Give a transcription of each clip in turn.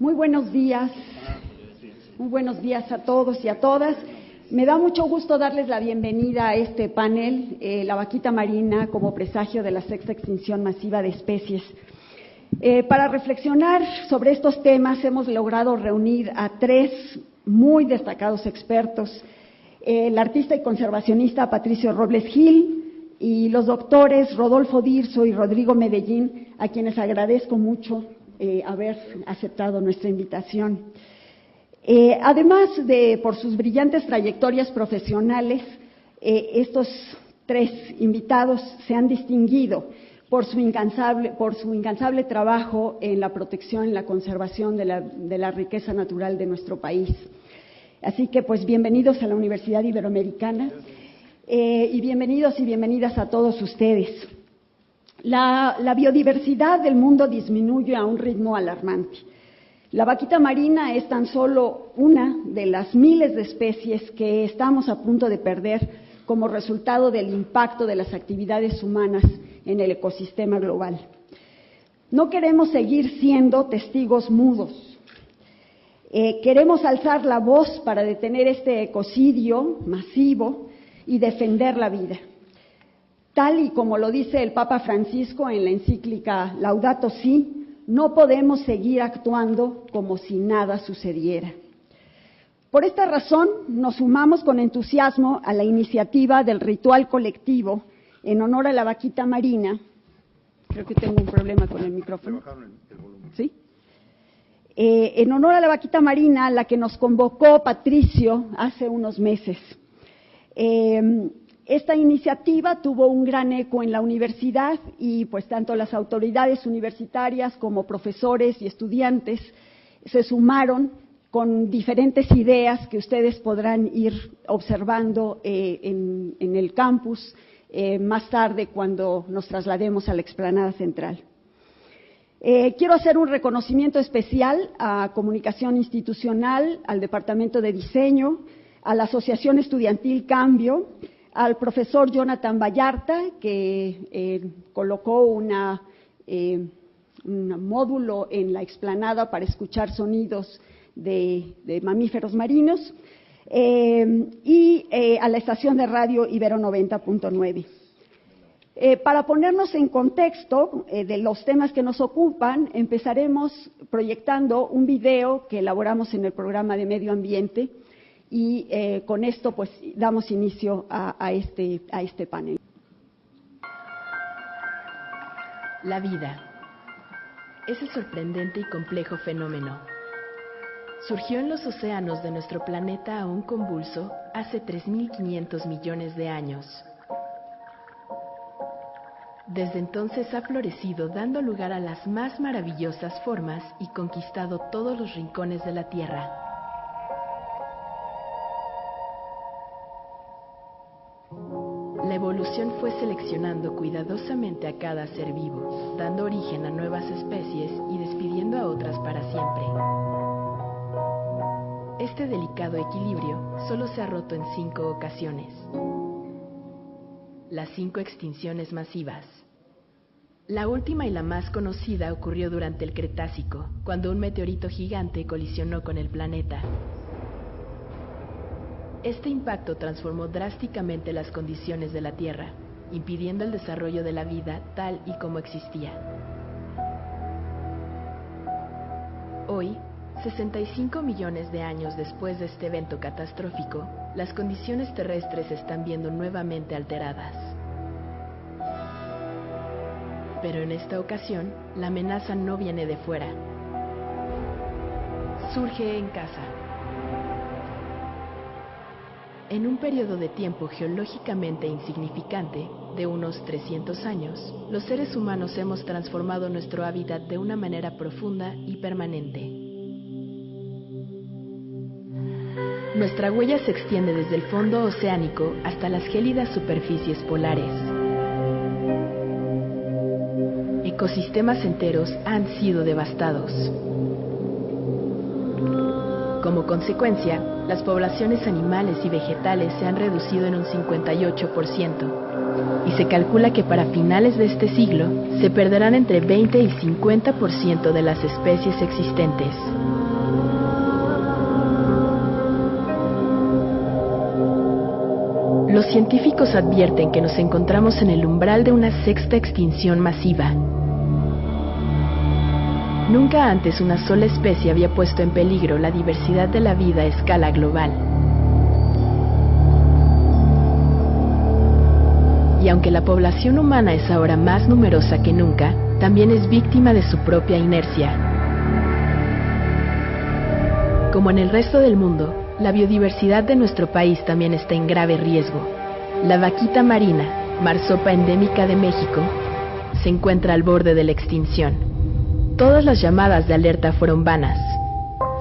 Muy buenos días a todos y a todas. Me da mucho gusto darles la bienvenida a este panel, la vaquita marina como presagio de la sexta extinción masiva de especies. Para reflexionar sobre estos temas hemos logrado reunir a tres muy destacados expertos, el artista y conservacionista Patricio Robles Gil y los doctores Rodolfo Dirso y Rodrigo Medellín, a quienes agradezco mucho haber aceptado nuestra invitación. Además de por sus brillantes trayectorias profesionales, estos tres invitados se han distinguido por su incansable trabajo en la protección y la conservación de la riqueza natural de nuestro país. Así que, pues, bienvenidos a la Universidad Iberoamericana y bienvenidos y bienvenidas a todos ustedes. La biodiversidad del mundo disminuye a un ritmo alarmante. La vaquita marina es tan solo una de las miles de especies que estamos a punto de perder como resultado del impacto de las actividades humanas en el ecosistema global. No queremos seguir siendo testigos mudos. Queremos alzar la voz para detener este ecocidio masivo y defender la vida. Tal y como lo dice el Papa Francisco en la encíclica Laudato Si, no podemos seguir actuando como si nada sucediera. Por esta razón, nos sumamos con entusiasmo a la iniciativa del ritual colectivo en honor a la vaquita marina. Creo que tengo un problema con el micrófono. ¿Sí? En honor a la vaquita marina, la que nos convocó Patricio hace unos meses. Esta iniciativa tuvo un gran eco en la universidad y pues tanto las autoridades universitarias como profesores y estudiantes se sumaron con diferentes ideas que ustedes podrán ir observando en el campus más tarde cuando nos traslademos a la explanada central. Quiero hacer un reconocimiento especial a Comunicación Institucional, al Departamento de Diseño, a la Asociación Estudiantil Cambio, al profesor Jonathan Vallarta, que colocó un módulo en la explanada para escuchar sonidos de mamíferos marinos, y a la estación de radio Ibero 90.9. Para ponernos en contexto de los temas que nos ocupan, empezaremos proyectando un video que elaboramos en el programa de Medio Ambiente y con esto pues damos inicio a este panel. La vida, ese sorprendente y complejo fenómeno, surgió en los océanos de nuestro planeta aún convulso hace 3.500 millones de años. Desde entonces ha florecido dando lugar a las más maravillosas formas y conquistado todos los rincones de la Tierra. La evolución fue seleccionando cuidadosamente a cada ser vivo, dando origen a nuevas especies y despidiendo a otras para siempre. Este delicado equilibrio solo se ha roto en 5 ocasiones. Las 5 extinciones masivas. La última y la más conocida ocurrió durante el Cretácico, cuando un meteorito gigante colisionó con el planeta. Este impacto transformó drásticamente las condiciones de la Tierra, impidiendo el desarrollo de la vida tal y como existía. Hoy, 65 millones de años después de este evento catastrófico, las condiciones terrestres se están viendo nuevamente alteradas. Pero en esta ocasión, la amenaza no viene de fuera. Surge en casa. En un periodo de tiempo geológicamente insignificante, de unos 300 años, los seres humanos hemos transformado nuestro hábitat de una manera profunda y permanente. Nuestra huella se extiende desde el fondo oceánico hasta las gélidas superficies polares. Ecosistemas enteros han sido devastados. Como consecuencia, las poblaciones animales y vegetales se han reducido en un 58%, y se calcula que para finales de este siglo se perderán entre 20 y 50% de las especies existentes. Los científicos advierten que nos encontramos en el umbral de una sexta extinción masiva. Nunca antes una sola especie había puesto en peligro la diversidad de la vida a escala global. Y aunque la población humana es ahora más numerosa que nunca, también es víctima de su propia inercia. Como en el resto del mundo, la biodiversidad de nuestro país también está en grave riesgo. La vaquita marina, marsopa endémica de México, se encuentra al borde de la extinción. Todas las llamadas de alerta fueron vanas.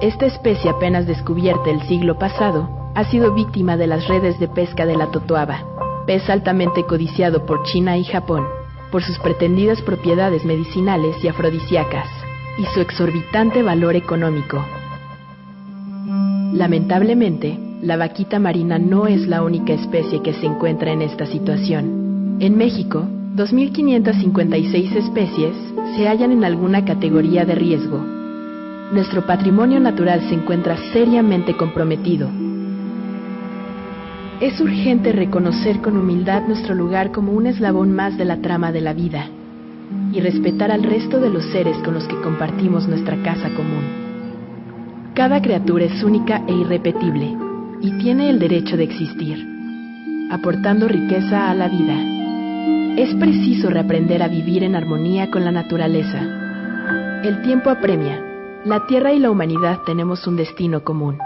Esta especie, apenas descubierta el siglo pasado, ha sido víctima de las redes de pesca de la totoaba, pez altamente codiciado por China y Japón, por sus pretendidas propiedades medicinales y afrodisíacas, y su exorbitante valor económico. Lamentablemente, la vaquita marina no es la única especie que se encuentra en esta situación. En México, 2.556 especies se hallan en alguna categoría de riesgo. Nuestro patrimonio natural se encuentra seriamente comprometido. Es urgente reconocer con humildad nuestro lugar como un eslabón más de la trama de la vida y respetar al resto de los seres con los que compartimos nuestra casa común. Cada criatura es única e irrepetible y tiene el derecho de existir, aportando riqueza a la vida. Es preciso reaprender a vivir en armonía con la naturaleza. El tiempo apremia. La Tierra y la humanidad tenemos un destino común.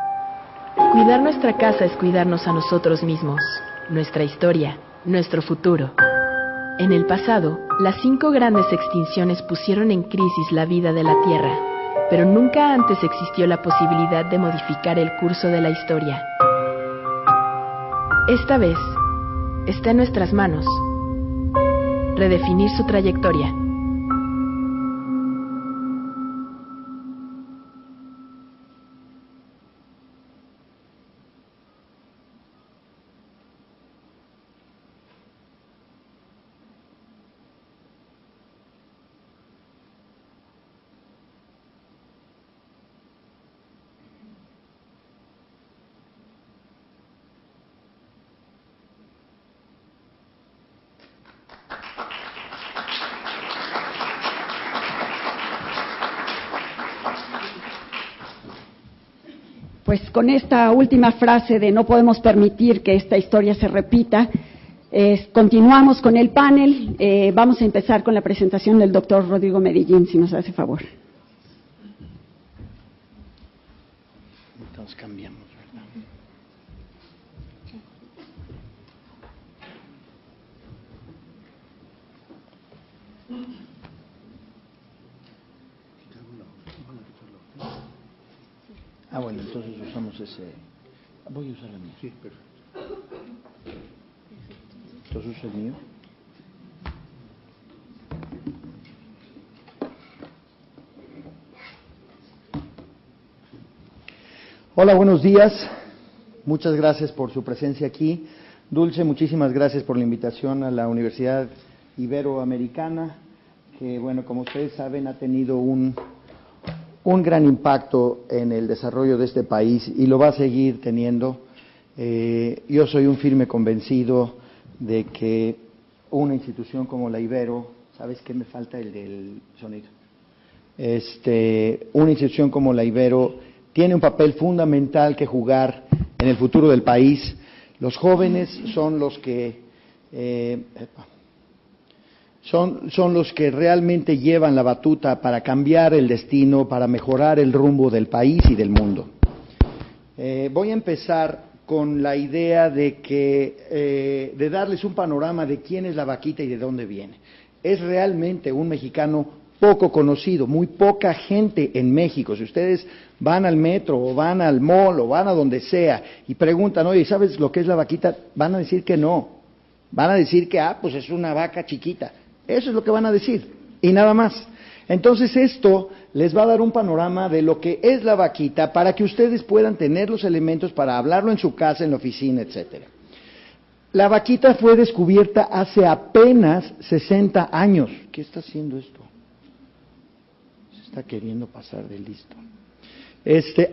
Cuidar nuestra casa es cuidarnos a nosotros mismos, nuestra historia, nuestro futuro. En el pasado, las 5 grandes extinciones pusieron en crisis la vida de la Tierra, pero nunca antes existió la posibilidad de modificar el curso de la historia. Esta vez, está en nuestras manos redefinir su trayectoria. Pues con esta última frase de no podemos permitir que esta historia se repita, continuamos con el panel. Vamos a empezar con la presentación del doctor Rodrigo Medellín, si nos hace favor. Entonces cambiamos, ¿verdad? Ah, bueno, entonces usamos ese. Voy a usar el mío. Sí, perfecto. Entonces uso el mío. Hola, buenos días. Muchas gracias por su presencia aquí. Dulce, muchísimas gracias por la invitación a la Universidad Iberoamericana, que, bueno, como ustedes saben, ha tenido un gran impacto en el desarrollo de este país y lo va a seguir teniendo. Yo soy un firme convencido de que una institución como la Ibero, ¿sabes qué me falta? El del sonido. Una institución como la Ibero tiene un papel fundamental que jugar en el futuro del país. Los jóvenes son los que son los que realmente llevan la batuta para cambiar el destino, para mejorar el rumbo del país y del mundo. Voy a empezar con la idea de darles un panorama de quién es la vaquita y de dónde viene. Es realmente un mexicano poco conocido, muy poca gente en México. Si ustedes van al metro o van al mall o van a donde sea y preguntan, oye, ¿sabes lo que es la vaquita? Van a decir que no. Van a decir que, pues es una vaca chiquita. Eso es lo que van a decir, y nada más. Entonces esto les va a dar un panorama de lo que es la vaquita para que ustedes puedan tener los elementos para hablarlo en su casa, en la oficina, etcétera. La vaquita fue descubierta hace apenas 60 años. ¿Qué está haciendo esto? Se está queriendo pasar de listo.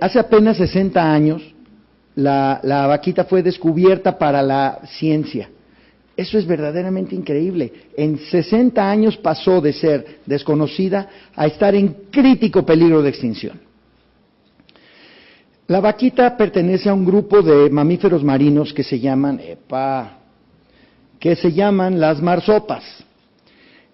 Hace apenas 60 años la vaquita fue descubierta para la ciencia. Eso es verdaderamente increíble. En 60 años pasó de ser desconocida a estar en crítico peligro de extinción. La vaquita pertenece a un grupo de mamíferos marinos que se llaman las marsopas.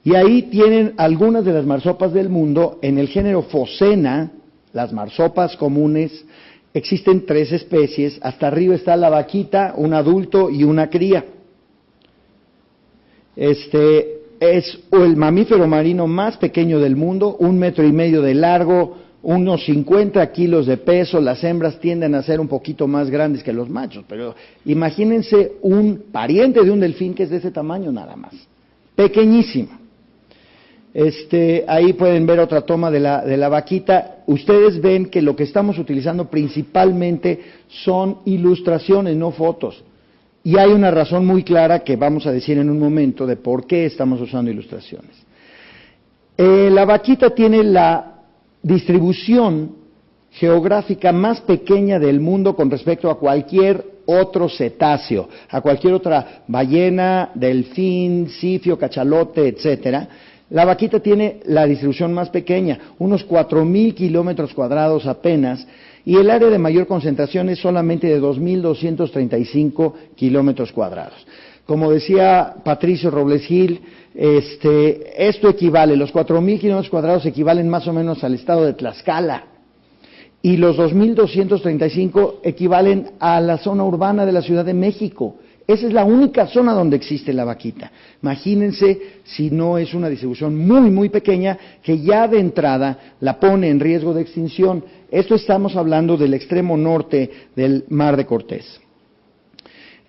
Y ahí tienen algunas de las marsopas del mundo. En el género Phocena, las marsopas comunes, existen 3 especies. Hasta arriba está la vaquita, un adulto y una cría. Es el mamífero marino más pequeño del mundo, 1,5 metros de largo, unos 50 kilos de peso. Las hembras tienden a ser un poquito más grandes que los machos, pero imagínense un pariente de un delfín que es de ese tamaño nada más, pequeñísimo. Ahí pueden ver otra toma de la vaquita. Ustedes ven que lo que estamos utilizando principalmente son ilustraciones, no fotos. Y hay una razón muy clara que vamos a decir en un momento de por qué estamos usando ilustraciones. La vaquita tiene la distribución geográfica más pequeña del mundo con respecto a cualquier otro cetáceo, a cualquier otra ballena, delfín, sifio, cachalote, etcétera. La vaquita tiene la distribución más pequeña, unos 4,000 kilómetros cuadrados apenas, y el área de mayor concentración es solamente de 2,235 kilómetros cuadrados. Como decía Patricio Robles Gil, esto equivale, los 4,000 kilómetros cuadrados equivalen más o menos al estado de Tlaxcala, y los 2,235 equivalen a la zona urbana de la Ciudad de México. Esa es la única zona donde existe la vaquita. Imagínense si no es una distribución muy, muy pequeña que ya de entrada la pone en riesgo de extinción. Esto estamos hablando del extremo norte del Mar de Cortés.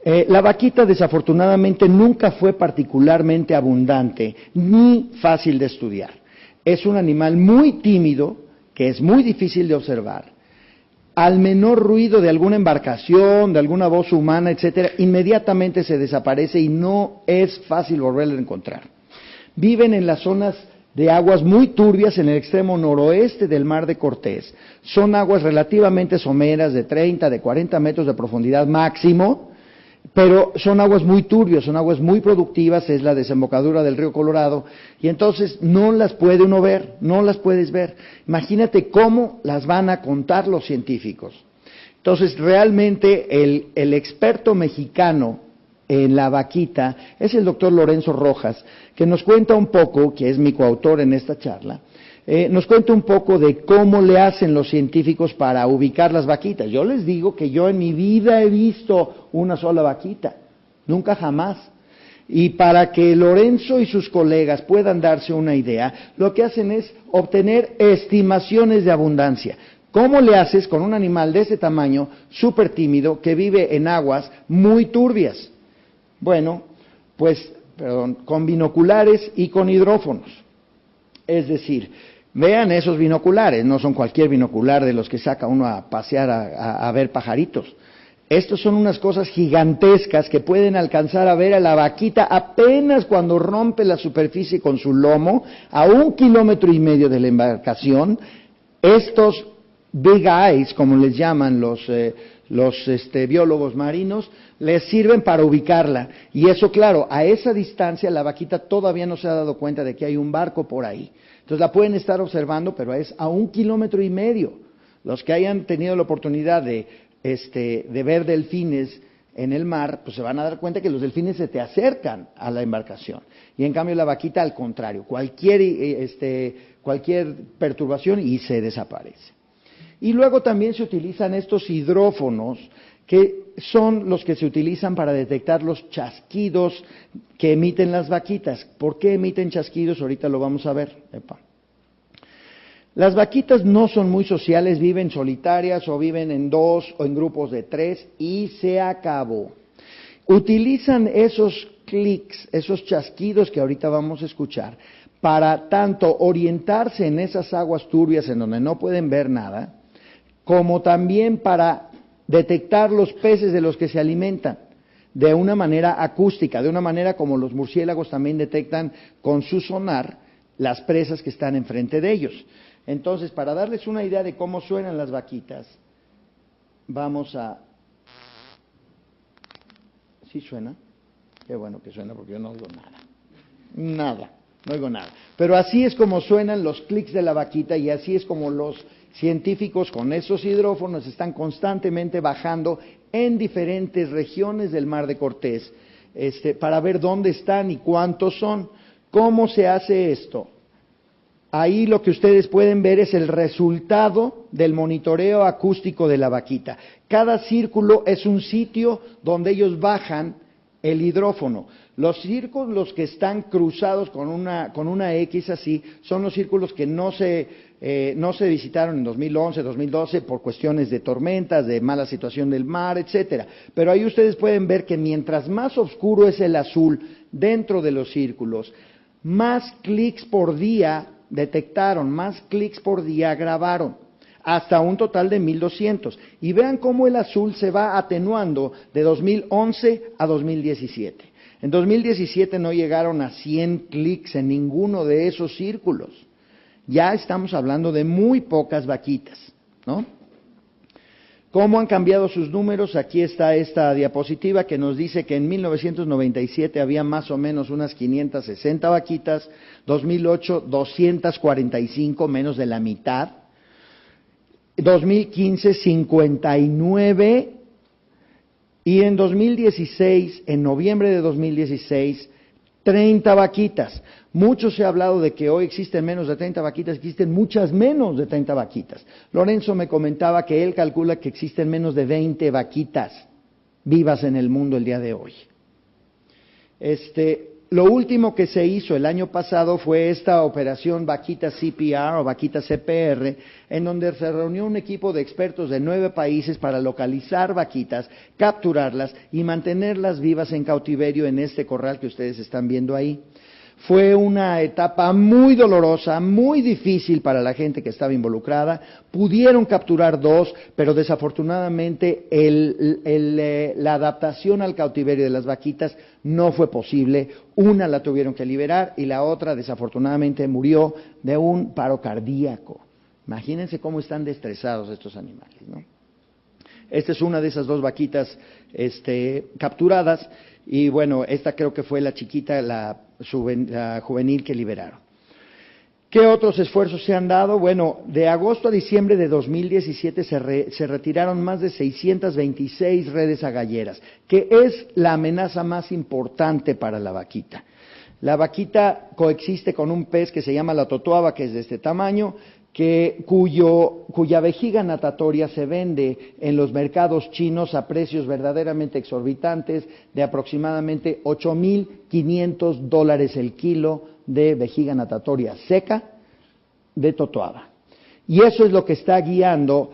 La vaquita desafortunadamente nunca fue particularmente abundante ni fácil de estudiar. Es un animal muy tímido que es muy difícil de observar. Al menor ruido de alguna embarcación, de alguna voz humana, etcétera, inmediatamente se desaparece y no es fácil volverla a encontrar. Viven en las zonas de aguas muy turbias en el extremo noroeste del Mar de Cortés. Son aguas relativamente someras de 30, de 40 metros de profundidad máximo, pero son aguas muy turbias, son aguas muy productivas, es la desembocadura del río Colorado, y entonces no las puede uno ver, no las puedes ver. Imagínate cómo las van a contar los científicos. Entonces, realmente el experto mexicano en la vaquita es el doctor Lorenzo Rojas, que nos cuenta un poco, que es mi coautor en esta charla, nos cuenta un poco de cómo le hacen los científicos para ubicar las vaquitas. Yo les digo que yo en mi vida he visto una sola vaquita, nunca jamás. Y para que Lorenzo y sus colegas puedan darse una idea, lo que hacen es obtener estimaciones de abundancia. ¿Cómo le haces con un animal de ese tamaño, súper tímido, que vive en aguas muy turbias? Bueno, con binoculares y con hidrófonos. Es decir, vean esos binoculares, no son cualquier binocular de los que saca uno a pasear a ver pajaritos. Estos son unas cosas gigantescas que pueden alcanzar a ver a la vaquita apenas cuando rompe la superficie con su lomo, a 1,5 kilómetros de la embarcación. Estos big eyes, como les llaman los biólogos marinos, les sirven para ubicarla. Y eso, claro, a esa distancia la vaquita todavía no se ha dado cuenta de que hay un barco por ahí. Entonces la pueden estar observando, pero es a 1,5 kilómetros. Los que hayan tenido la oportunidad de ver delfines en el mar, pues se van a dar cuenta que los delfines se te acercan a la embarcación. Y en cambio la vaquita al contrario, cualquier perturbación y se desaparece. Y luego también se utilizan estos hidrófonos, que son los que se utilizan para detectar los chasquidos que emiten las vaquitas. ¿Por qué emiten chasquidos? Ahorita lo vamos a ver. Las vaquitas no son muy sociales, viven solitarias o viven en 2 o en grupos de 3 y se acabó. Utilizan esos clics, esos chasquidos que ahorita vamos a escuchar, para tanto orientarse en esas aguas turbias en donde no pueden ver nada, como también para detectar los peces de los que se alimentan de una manera acústica, de una manera como los murciélagos también detectan con su sonar las presas que están enfrente de ellos. Entonces, para darles una idea de cómo suenan las vaquitas, vamos a ¿Sí suena? Qué bueno que suena porque yo no oigo nada. Nada, no oigo nada. Pero así es como suenan los clics de la vaquita y así es como los científicos con esos hidrófonos están constantemente bajando en diferentes regiones del Mar de Cortés para ver dónde están y cuántos son. ¿Cómo se hace esto? Ahí lo que ustedes pueden ver es el resultado del monitoreo acústico de la vaquita. Cada círculo es un sitio donde ellos bajan el hidrófono. Los círculos que están cruzados con una X así son los círculos que no se visitaron en 2011, 2012 por cuestiones de tormentas, de mala situación del mar, etcétera. Pero ahí ustedes pueden ver que mientras más oscuro es el azul dentro de los círculos, más clics por día detectaron, más clics por día grabaron, hasta un total de 1,200. Y vean cómo el azul se va atenuando de 2011 a 2017. En 2017 no llegaron a 100 clics en ninguno de esos círculos. Ya estamos hablando de muy pocas vaquitas, ¿no? ¿Cómo han cambiado sus números? Aquí está esta diapositiva que nos dice que en 1997 había más o menos unas 560 vaquitas, 2008 245, menos de la mitad, 2015 59 y en 2016, en noviembre de 2016, 30 vaquitas. Mucho se ha hablado de que hoy existen menos de 30 vaquitas, existen muchas menos de 30 vaquitas. Lorenzo me comentaba que él calcula que existen menos de 20 vaquitas vivas en el mundo el día de hoy. Lo último que se hizo el año pasado fue esta operación Vaquita CPR o Vaquita CPR, en donde se reunió un equipo de expertos de 9 países para localizar vaquitas, capturarlas y mantenerlas vivas en cautiverio en este corral que ustedes están viendo ahí. Fue una etapa muy dolorosa, muy difícil para la gente que estaba involucrada. Pudieron capturar 2, pero desafortunadamente la adaptación al cautiverio de las vaquitas no fue posible. Una la tuvieron que liberar y la otra desafortunadamente murió de un paro cardíaco. Imagínense cómo están estresados estos animales, ¿no? Esta es una de esas 2 vaquitas capturadas y bueno, esta creo que fue la chiquita, la juvenil que liberaron. ¿Qué otros esfuerzos se han dado? Bueno, de agosto a diciembre de 2017 se retiraron más de 626 redes agalleras, que es la amenaza más importante para la vaquita. La coexiste con un pez que se llama la totoaba, que es de este tamaño, cuya vejiga natatoria se vende en los mercados chinos a precios verdaderamente exorbitantes de aproximadamente $8,500 el kilo de vejiga natatoria seca de totoaba. Y eso es lo que está guiando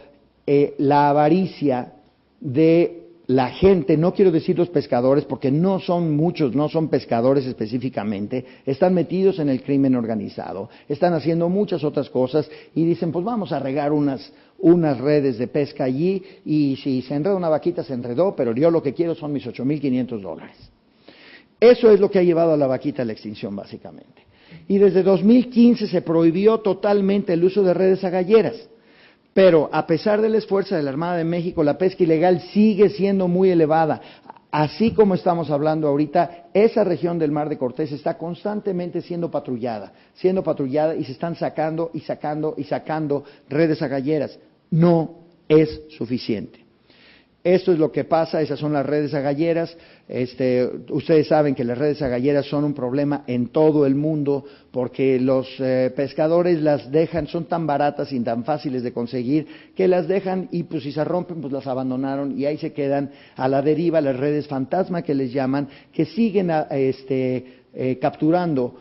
la avaricia de la gente, no quiero decir los pescadores, porque no son muchos, no son pescadores específicamente, están metidos en el crimen organizado, están haciendo muchas otras cosas y dicen, pues vamos a regar unas redes de pesca allí y si se enreda una vaquita, se enredó, pero yo lo que quiero son mis $8,500. Eso es lo que ha llevado a la vaquita a la extinción, básicamente. Y desde 2015 se prohibió totalmente el uso de redes agalleras. Pero a pesar del esfuerzo de la Armada de México, la pesca ilegal sigue siendo muy elevada. Así como estamos hablando ahorita, esa región del Mar de Cortés está constantemente siendo patrullada y se están sacando redes agalleras. No es suficiente. Esto es lo que pasa, esas son las redes agalleras. Ustedes saben que las redes agalleras son un problema en todo el mundo porque los pescadores las dejan, son tan baratas y tan fáciles de conseguir que las dejan y pues si se rompen pues las abandonaron y ahí se quedan a la deriva las redes fantasma que les llaman, que siguen capturando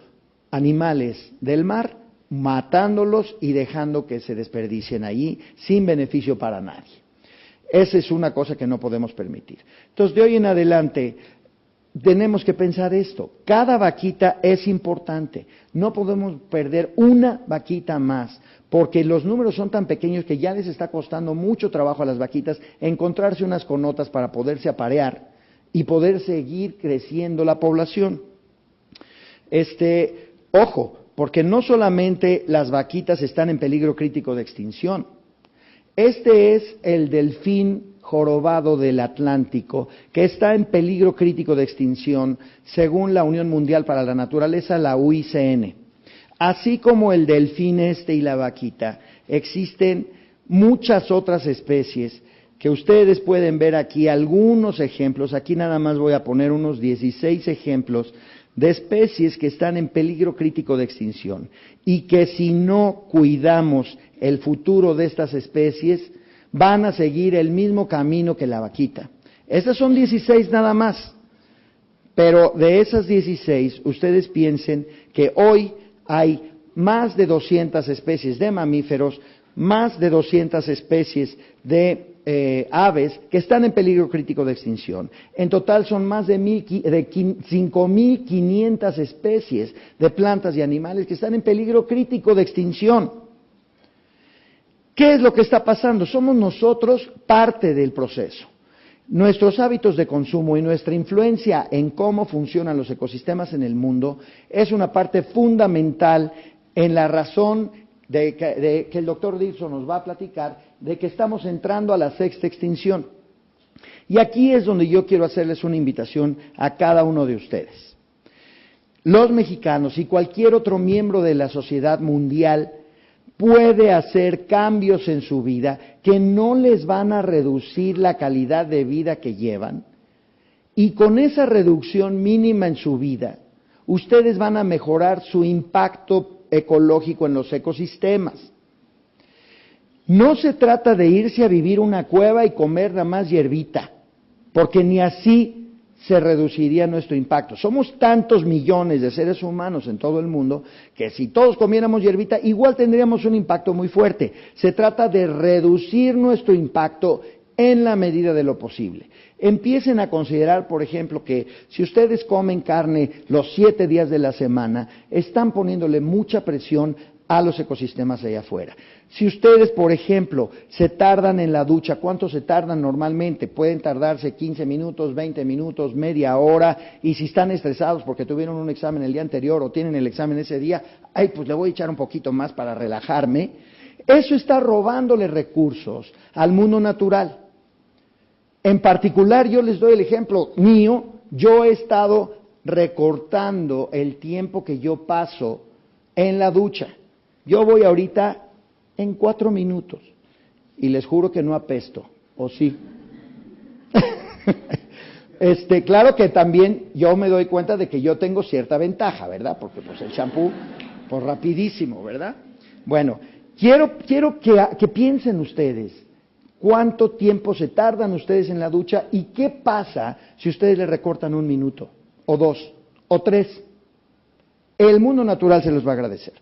animales del mar, matándolos y dejando que se desperdicien allí sin beneficio para nadie. Esa es una cosa que no podemos permitir. Entonces, de hoy en adelante, tenemos que pensar esto. Cada vaquita es importante. No podemos perder una vaquita más, porque los números son tan pequeños que ya les está costando mucho trabajo a las vaquitas encontrarse unas con otras para poderse aparear y poder seguir creciendo la población. Ojo, porque no solamente las vaquitas están en peligro crítico de extinción. Este es el delfín jorobado del Atlántico, que está en peligro crítico de extinción, según la Unión Mundial para la Naturaleza, la UICN. Así como el delfín y la vaquita, existen muchas otras especies que ustedes pueden ver aquí algunos ejemplos. Aquí nada más voy a poner unos 16 ejemplos de especies que están en peligro crítico de extinción y que si no cuidamos el futuro de estas especies, van a seguir el mismo camino que la vaquita. Estas son 16 nada más, pero de esas 16, ustedes piensen que hoy hay más de 200 especies de mamíferos, más de 200 especies de aves que están en peligro crítico de extinción. En total son más de 5.500 especies de plantas y animales que están en peligro crítico de extinción. ¿Qué es lo que está pasando? Somos nosotros parte del proceso. Nuestros hábitos de consumo y nuestra influencia en cómo funcionan los ecosistemas en el mundo es una parte fundamental en la razón de que el doctor Dirksen nos va a platicar de que estamos entrando a la sexta extinción. Y aquí es donde yo quiero hacerles una invitación a cada uno de ustedes. Los mexicanos y cualquier otro miembro de la sociedad mundial puede hacer cambios en su vida que no les van a reducir la calidad de vida que llevan, y con esa reducción mínima en su vida, ustedes van a mejorar su impacto ecológico en los ecosistemas. No se trata de irse a vivir una cueva y comer nada más hierbita, porque ni así se reduciría nuestro impacto. Somos tantos millones de seres humanos en todo el mundo que si todos comiéramos hierbita, igual tendríamos un impacto muy fuerte. Se trata de reducir nuestro impacto en la medida de lo posible. Empiecen a considerar, por ejemplo, que si ustedes comen carne los 7 días de la semana, están poniéndole mucha presión a los ecosistemas allá afuera. Si ustedes, por ejemplo, se tardan en la ducha, ¿cuánto se tardan normalmente? Pueden tardarse 15 minutos, 20 minutos, media hora, y si están estresados porque tuvieron un examen el día anterior o tienen el examen ese día, ay, pues le voy a echar un poquito más para relajarme. Eso está robándole recursos al mundo natural. En particular, yo les doy el ejemplo mío. Yo he estado recortando el tiempo que yo paso en la ducha. Yo voy ahorita en 4 minutos y les juro que no apesto, ¿o sí? Claro que también yo me doy cuenta de que yo tengo cierta ventaja, ¿verdad? Porque pues el champú, pues rapidísimo, ¿verdad? Bueno, quiero que piensen ustedes cuánto tiempo se tardan ustedes en la ducha y qué pasa si ustedes le recortan 1 minuto, o 2, o 3. El mundo natural se los va a agradecer.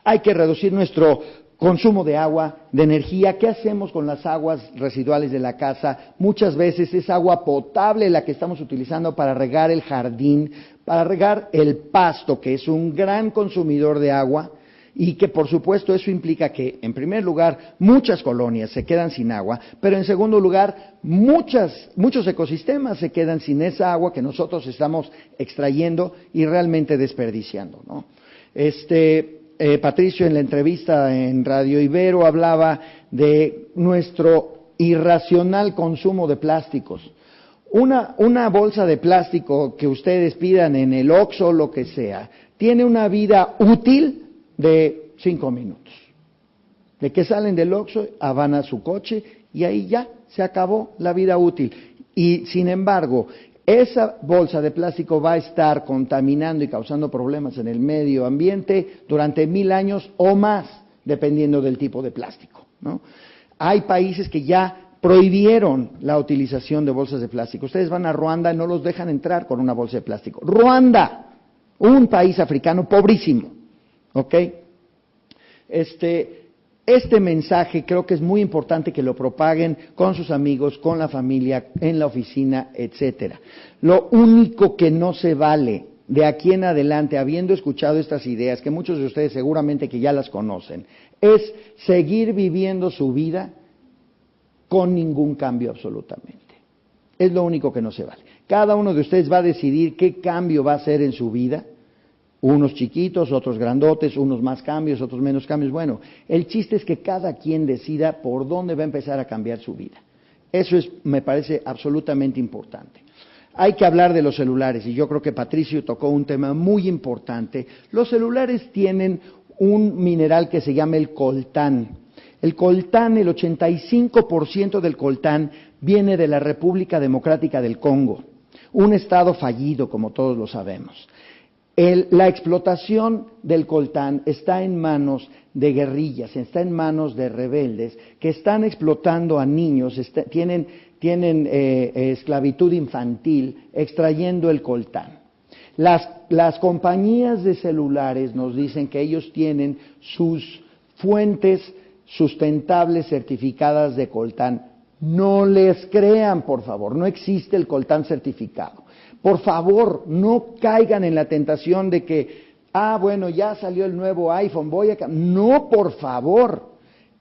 Hay que reducir nuestro consumo de agua, de energía. ¿Qué hacemos con las aguas residuales de la casa? Muchas veces es agua potable la que estamos utilizando para regar el jardín, para regar el pasto, que es un gran consumidor de agua, y que por supuesto eso implica que, en primer lugar, muchas colonias se quedan sin agua, pero en segundo lugar, muchos ecosistemas se quedan sin esa agua que nosotros estamos extrayendo y realmente desperdiciando, ¿no? Patricio en la entrevista en Radio Ibero hablaba de nuestro irracional consumo de plásticos. Una bolsa de plástico que ustedes pidan en el Oxxo o lo que sea, tiene una vida útil de 5 minutos. De que salen del Oxxo, van a su coche y ahí ya se acabó la vida útil. Y sin embargo, esa bolsa de plástico va a estar contaminando y causando problemas en el medio ambiente durante 1000 años o más, dependiendo del tipo de plástico, ¿no? Hay países que ya prohibieron la utilización de bolsas de plástico. Ustedes van a Ruanda y no los dejan entrar con una bolsa de plástico. Ruanda, un país africano pobrísimo, ¿ok? Este mensaje creo que es muy importante que lo propaguen con sus amigos, con la familia, en la oficina, etcétera. Lo único que no se vale de aquí en adelante, habiendo escuchado estas ideas, que muchos de ustedes seguramente que ya las conocen, es seguir viviendo su vida con ningún cambio absolutamente. Es lo único que no se vale. Cada uno de ustedes va a decidir qué cambio va a hacer en su vida. Unos chiquitos, otros grandotes, unos más cambios, otros menos cambios. Bueno, el chiste es que cada quien decida por dónde va a empezar a cambiar su vida. Eso me parece absolutamente importante. Hay que hablar de los celulares, y yo creo que Patricio tocó un tema muy importante. Los celulares tienen un mineral que se llama el coltán. El coltán, el 85% del coltán viene de la República Democrática del Congo, un estado fallido, como todos lo sabemos. La explotación del coltán está en manos de guerrillas, está en manos de rebeldes que están explotando a niños, tienen esclavitud infantil extrayendo el coltán. Las compañías de celulares nos dicen que ellos tienen sus fuentes sustentables certificadas de coltán. No les crean, por favor, no existe el coltán certificado. Por favor, no caigan en la tentación de que, bueno, ya salió el nuevo iPhone, No, por favor.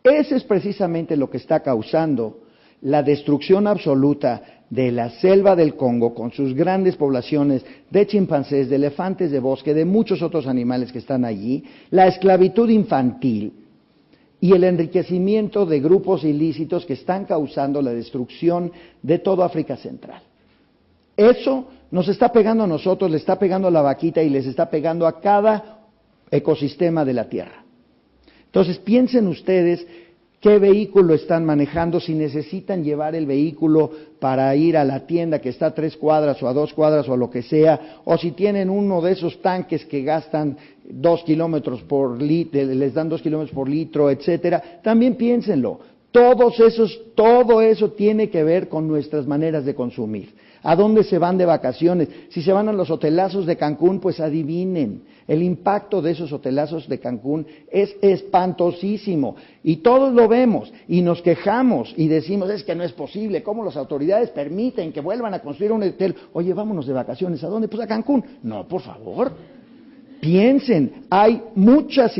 Ese es precisamente lo que está causando la destrucción absoluta de la selva del Congo, con sus grandes poblaciones de chimpancés, de elefantes de bosque, de muchos otros animales que están allí, la esclavitud infantil y el enriquecimiento de grupos ilícitos que están causando la destrucción de toda África Central. Eso nos está pegando a nosotros, le está pegando a la vaquita y les está pegando a cada ecosistema de la Tierra. Entonces, piensen ustedes qué vehículo están manejando, si necesitan llevar el vehículo para ir a la tienda que está a 3 cuadras o a 2 cuadras o a lo que sea, o si tienen uno de esos tanques que gastan 2 kilómetros por litro, les dan 2 kilómetros por litro, etcétera. También piénsenlo. Todo eso tiene que ver con nuestras maneras de consumir. ¿A dónde se van de vacaciones? Si se van a los hotelazos de Cancún, pues adivinen, el impacto de esos hotelazos de Cancún es espantosísimo. Y todos lo vemos, y nos quejamos, y decimos, es que no es posible, ¿cómo las autoridades permiten que vuelvan a construir un hotel? Oye, vámonos de vacaciones, ¿a dónde? Pues a Cancún. No, por favor, piensen, hay muchas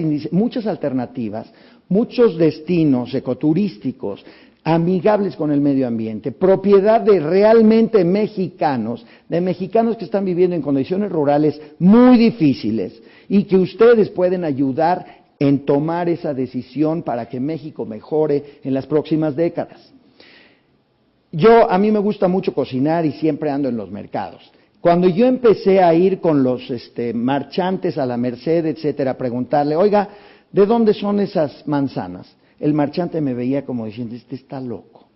alternativas, muchos destinos ecoturísticos, amigables con el medio ambiente, propiedad de realmente mexicanos, de mexicanos que están viviendo en condiciones rurales muy difíciles y que ustedes pueden ayudar en tomar esa decisión para que México mejore en las próximas décadas. A mí me gusta mucho cocinar y siempre ando en los mercados. Cuando yo empecé a ir con los marchantes a la Merced, etcétera, a preguntarle, oiga, ¿de dónde son esas manzanas? El marchante me veía como diciendo, este está loco.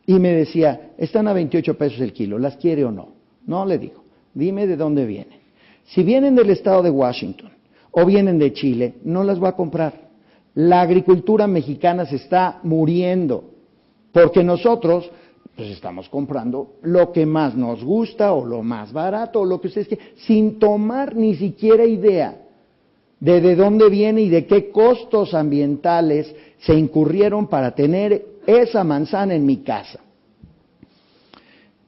Y me decía, están a 28 pesos el kilo, ¿las quiere o no? No, le digo, dime de dónde vienen. Si vienen del estado de Washington o vienen de Chile, no las voy a comprar. La agricultura mexicana se está muriendo, porque nosotros pues estamos comprando lo que más nos gusta o lo más barato o lo que ustedes quieran, sin tomar ni siquiera idea de dónde viene y de qué costos ambientales se incurrieron para tener esa manzana en mi casa.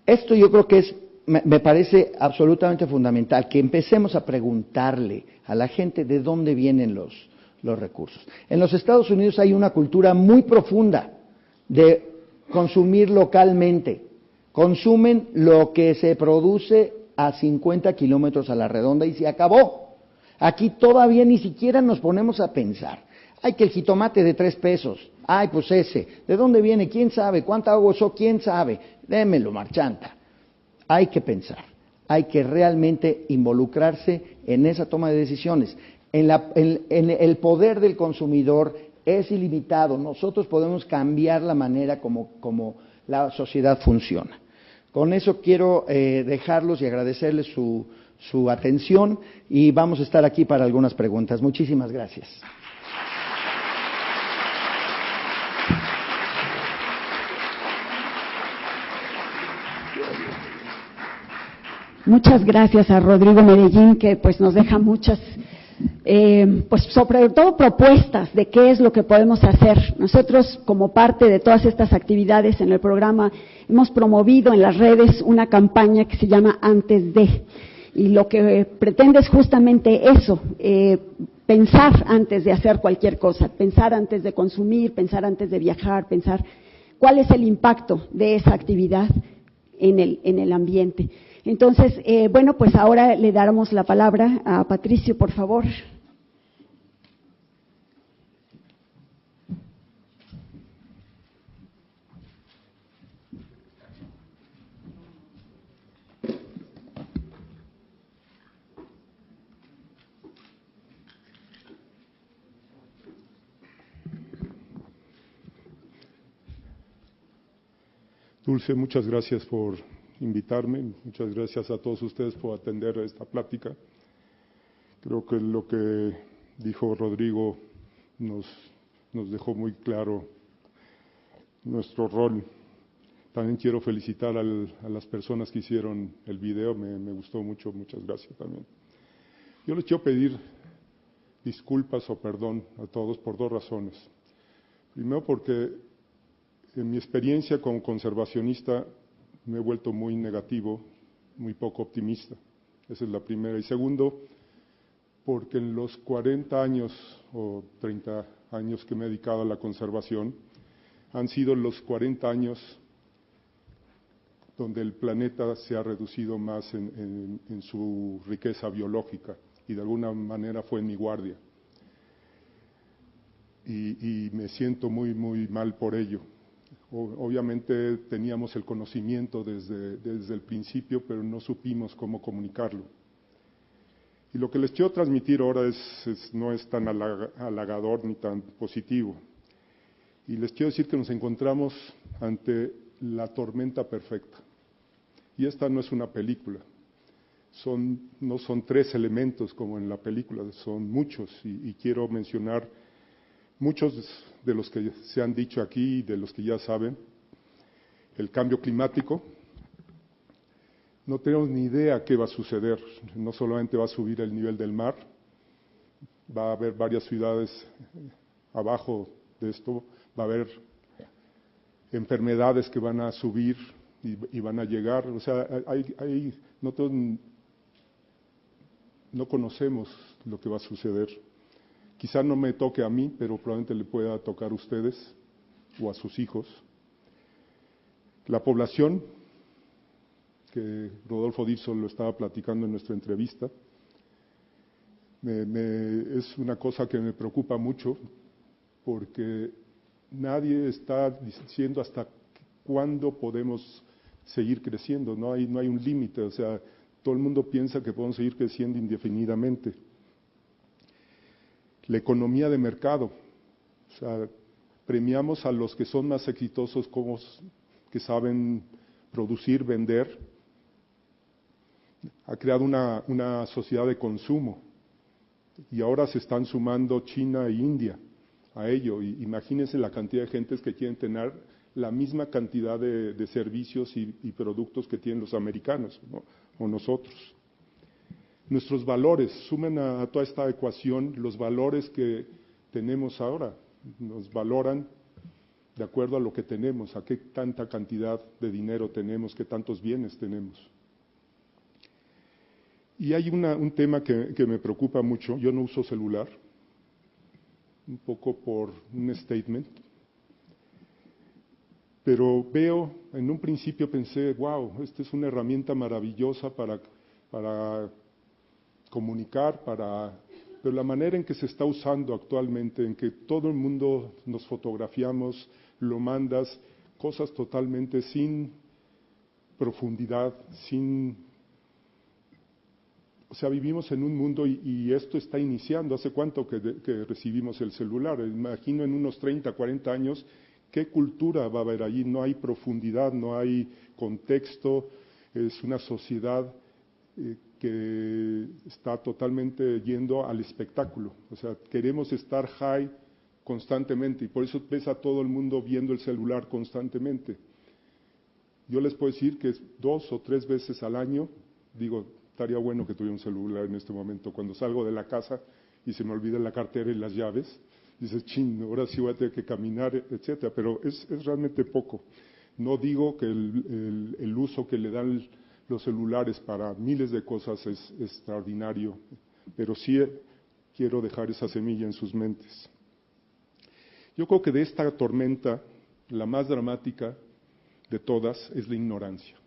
Esto yo creo que me parece absolutamente fundamental, que empecemos a preguntarle a la gente de dónde vienen los recursos. En los Estados Unidos hay una cultura muy profunda de consumir localmente. Consumen lo que se produce a 50 kilómetros a la redonda y se acabó. Aquí todavía ni siquiera nos ponemos a pensar. Ay, que el jitomate de 3 pesos. Ay, pues ese. ¿De dónde viene? ¿Quién sabe? ¿Cuánta agua usó? ¿Quién sabe? Démelo, marchanta. Hay que pensar. Hay que realmente involucrarse en esa toma de decisiones. En el poder del consumidor es ilimitado. Nosotros podemos cambiar la manera como la sociedad funciona. Con eso quiero dejarlos y agradecerles su atención y vamos a estar aquí para algunas preguntas. Muchísimas gracias. Muchas gracias a Rodrigo Medellín, que pues nos deja muchas, pues sobre todo propuestas de qué es lo que podemos hacer. Nosotros, como parte de todas estas actividades en el programa, hemos promovido en las redes una campaña que se llama Antes de. Y lo que pretende es justamente eso, pensar antes de hacer cualquier cosa, pensar antes de consumir, pensar antes de viajar, pensar cuál es el impacto de esa actividad en el ambiente. Entonces, bueno, pues ahora le daremos la palabra a Patricio, por favor. Dulce, muchas gracias por invitarme, muchas gracias a todos ustedes por atender esta plática. Creo que lo que dijo Rodrigo nos dejó muy claro nuestro rol. También quiero felicitar a las personas que hicieron el video, me gustó mucho, muchas gracias también. Yo les quiero pedir disculpas o perdón a todos por dos razones. Primero, porque en mi experiencia como conservacionista me he vuelto muy negativo, muy poco optimista. Esa es la primera. Y segundo, porque en los 40 años o 30 años que me he dedicado a la conservación, han sido los 40 años donde el planeta se ha reducido más en su riqueza biológica, y de alguna manera fue en mi guardia. Y me siento muy, muy mal por ello. Obviamente teníamos el conocimiento desde el principio, pero no supimos cómo comunicarlo. Y lo que les quiero transmitir ahora no es tan halagador ni tan positivo. Y les quiero decir que nos encontramos ante la tormenta perfecta. Y esta no es una película. No son tres elementos como en la película, son muchos. Y quiero mencionar muchos de los que se han dicho aquí y de los que ya saben. El cambio climático. No tenemos ni idea qué va a suceder. No solamente va a subir el nivel del mar, va a haber varias ciudades abajo de esto, va a haber enfermedades que van a subir y van a llegar. O sea, nosotros no conocemos lo que va a suceder. Quizá no me toque a mí, pero probablemente le pueda tocar a ustedes o a sus hijos. La población, que Rodolfo Dirso lo estaba platicando en nuestra entrevista, es una cosa que me preocupa mucho, porque nadie está diciendo hasta cuándo podemos seguir creciendo. No hay un límite. O sea, todo el mundo piensa que podemos seguir creciendo indefinidamente. La economía de mercado. O sea, premiamos a los que son más exitosos, que saben producir, vender. Ha creado una sociedad de consumo. Y ahora se están sumando China e India a ello. Y imagínense la cantidad de gentes que quieren tener la misma cantidad de servicios y productos que tienen los americanos, ¿no? O nosotros. Nuestros valores, sumen a toda esta ecuación los valores que tenemos ahora. Nos valoran de acuerdo a lo que tenemos, a qué tanta cantidad de dinero tenemos, qué tantos bienes tenemos. Y hay un tema que me preocupa mucho. Yo no uso celular, un poco por un statement, pero en un principio pensé, wow, esta es una herramienta maravillosa para comunicar, pero la manera en que se está usando actualmente, en que todo el mundo nos fotografiamos, lo mandas, cosas totalmente sin profundidad, o sea, vivimos en un mundo y esto está iniciando. ¿Hace cuánto que recibimos el celular? Imagino en unos 30, 40 años, ¿qué cultura va a haber allí? No hay profundidad, no hay contexto, es una sociedad que está totalmente yendo al espectáculo. O sea, queremos estar high constantemente y por eso ves a todo el mundo viendo el celular constantemente. Yo les puedo decir que 2 o 3 veces al año, digo, estaría bueno que tuviera un celular en este momento. Cuando salgo de la casa y se me olvida la cartera y las llaves, dices, chin, ahora sí voy a tener que caminar, etcétera. Pero es realmente poco. No digo que el uso que le dan los celulares para miles de cosas es extraordinario, pero sí quiero dejar esa semilla en sus mentes. Yo creo que de esta tormenta, la más dramática de todas es la ignorancia.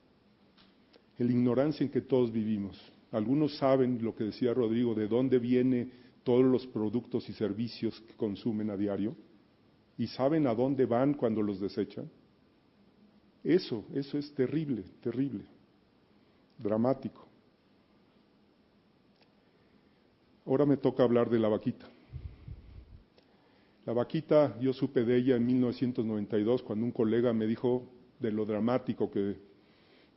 La ignorancia en que todos vivimos. Algunos saben lo que decía Rodrigo, de dónde vienen todos los productos y servicios que consumen a diario, y saben a dónde van cuando los desechan. Eso es terrible, terrible, dramático. Ahora me toca hablar de la vaquita. La vaquita, yo supe de ella en 1992, cuando un colega me dijo, de lo dramático que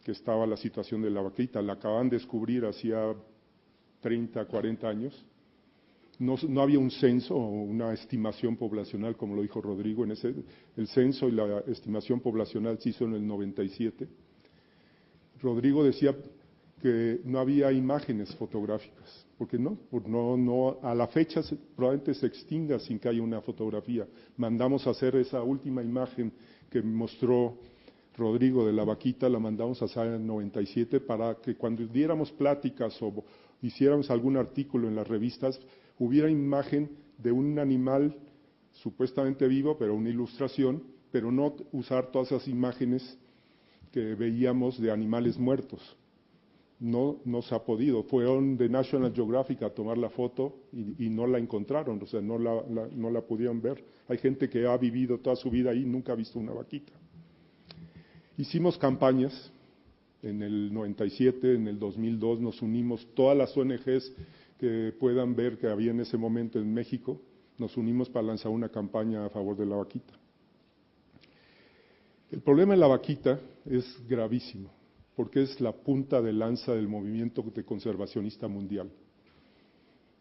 estaba la situación de la vaquita. La acaban de descubrir hacía 30, 40 años. No había un censo o una estimación poblacional, como lo dijo Rodrigo. El censo y la estimación poblacional se hizo en el 97. Rodrigo decía que no había imágenes fotográficas, porque a la fecha probablemente se extinga sin que haya una fotografía. Mandamos a hacer esa última imagen que mostró Rodrigo de la vaquita, la mandamos a hacer en el 97 para que cuando diéramos pláticas o hiciéramos algún artículo en las revistas, hubiera imagen de un animal supuestamente vivo, pero una ilustración, pero no usar todas esas imágenes que veíamos de animales muertos. No se ha podido. Fueron de National Geographic a tomar la foto y no la encontraron, o sea, no la pudieron ver. Hay gente que ha vivido toda su vida ahí y nunca ha visto una vaquita. Hicimos campañas en el 97, en el 2002, nos unimos todas las ONGs que puedan ver que había en ese momento en México, nos unimos para lanzar una campaña a favor de la vaquita. El problema de la vaquita es gravísimo, porque es la punta de lanza del movimiento de conservacionista mundial.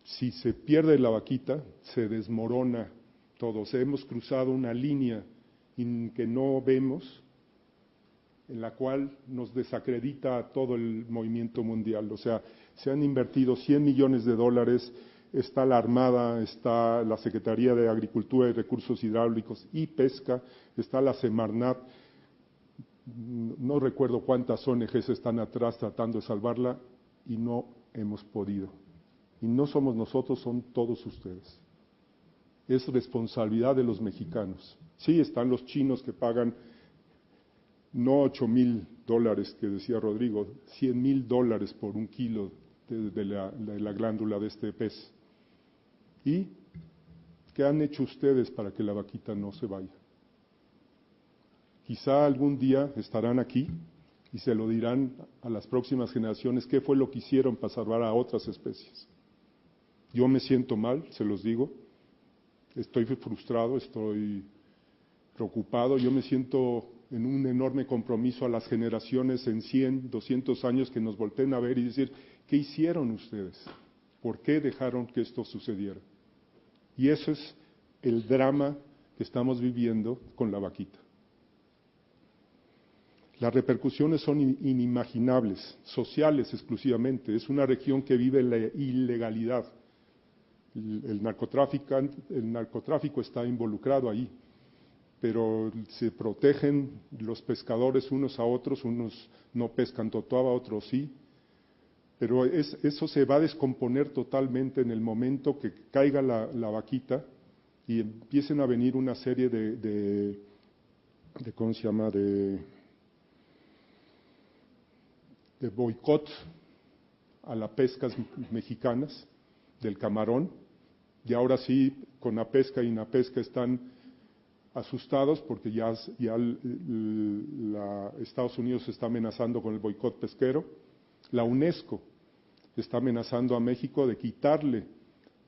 Si se pierde la vaquita, se desmorona todo. O sea, hemos cruzado una línea que no vemos, en la cual nos desacredita todo el movimiento mundial. O sea, se han invertido $100 millones, está la Armada, está la Secretaría de Agricultura y Recursos Hidráulicos y Pesca, está la Semarnat, no recuerdo cuántas ONGs están atrás tratando de salvarla y no hemos podido. Y no somos nosotros, son todos ustedes. Es responsabilidad de los mexicanos. Sí, están los chinos que pagan no $8,000 que decía Rodrigo, $100,000 por un kilo de la glándula de este pez. ¿Y qué han hecho ustedes para que la vaquita no se vaya? Quizá algún día estarán aquí y se lo dirán a las próximas generaciones qué fue lo que hicieron para salvar a otras especies. Yo me siento mal, se los digo, estoy frustrado, estoy preocupado, yo me siento en un enorme compromiso a las generaciones en 100, 200 años que nos volteen a ver y decir, ¿qué hicieron ustedes? ¿Por qué dejaron que esto sucediera? Y eso es el drama que estamos viviendo con la vaquita. Las repercusiones son inimaginables, sociales exclusivamente. Es una región que vive la ilegalidad. El narcotráfico está involucrado ahí, pero se protegen los pescadores unos a otros, unos no pescan totoaba, otros sí, pero eso se va a descomponer totalmente en el momento que caiga la vaquita y empiecen a venir una serie de ¿cómo se llama?, de boicot a las pescas mexicanas del camarón, y ahora sí, con la pesca y la pesca están asustados porque ya Estados Unidos se está amenazando con el boicot pesquero. La UNESCO está amenazando a México de quitarle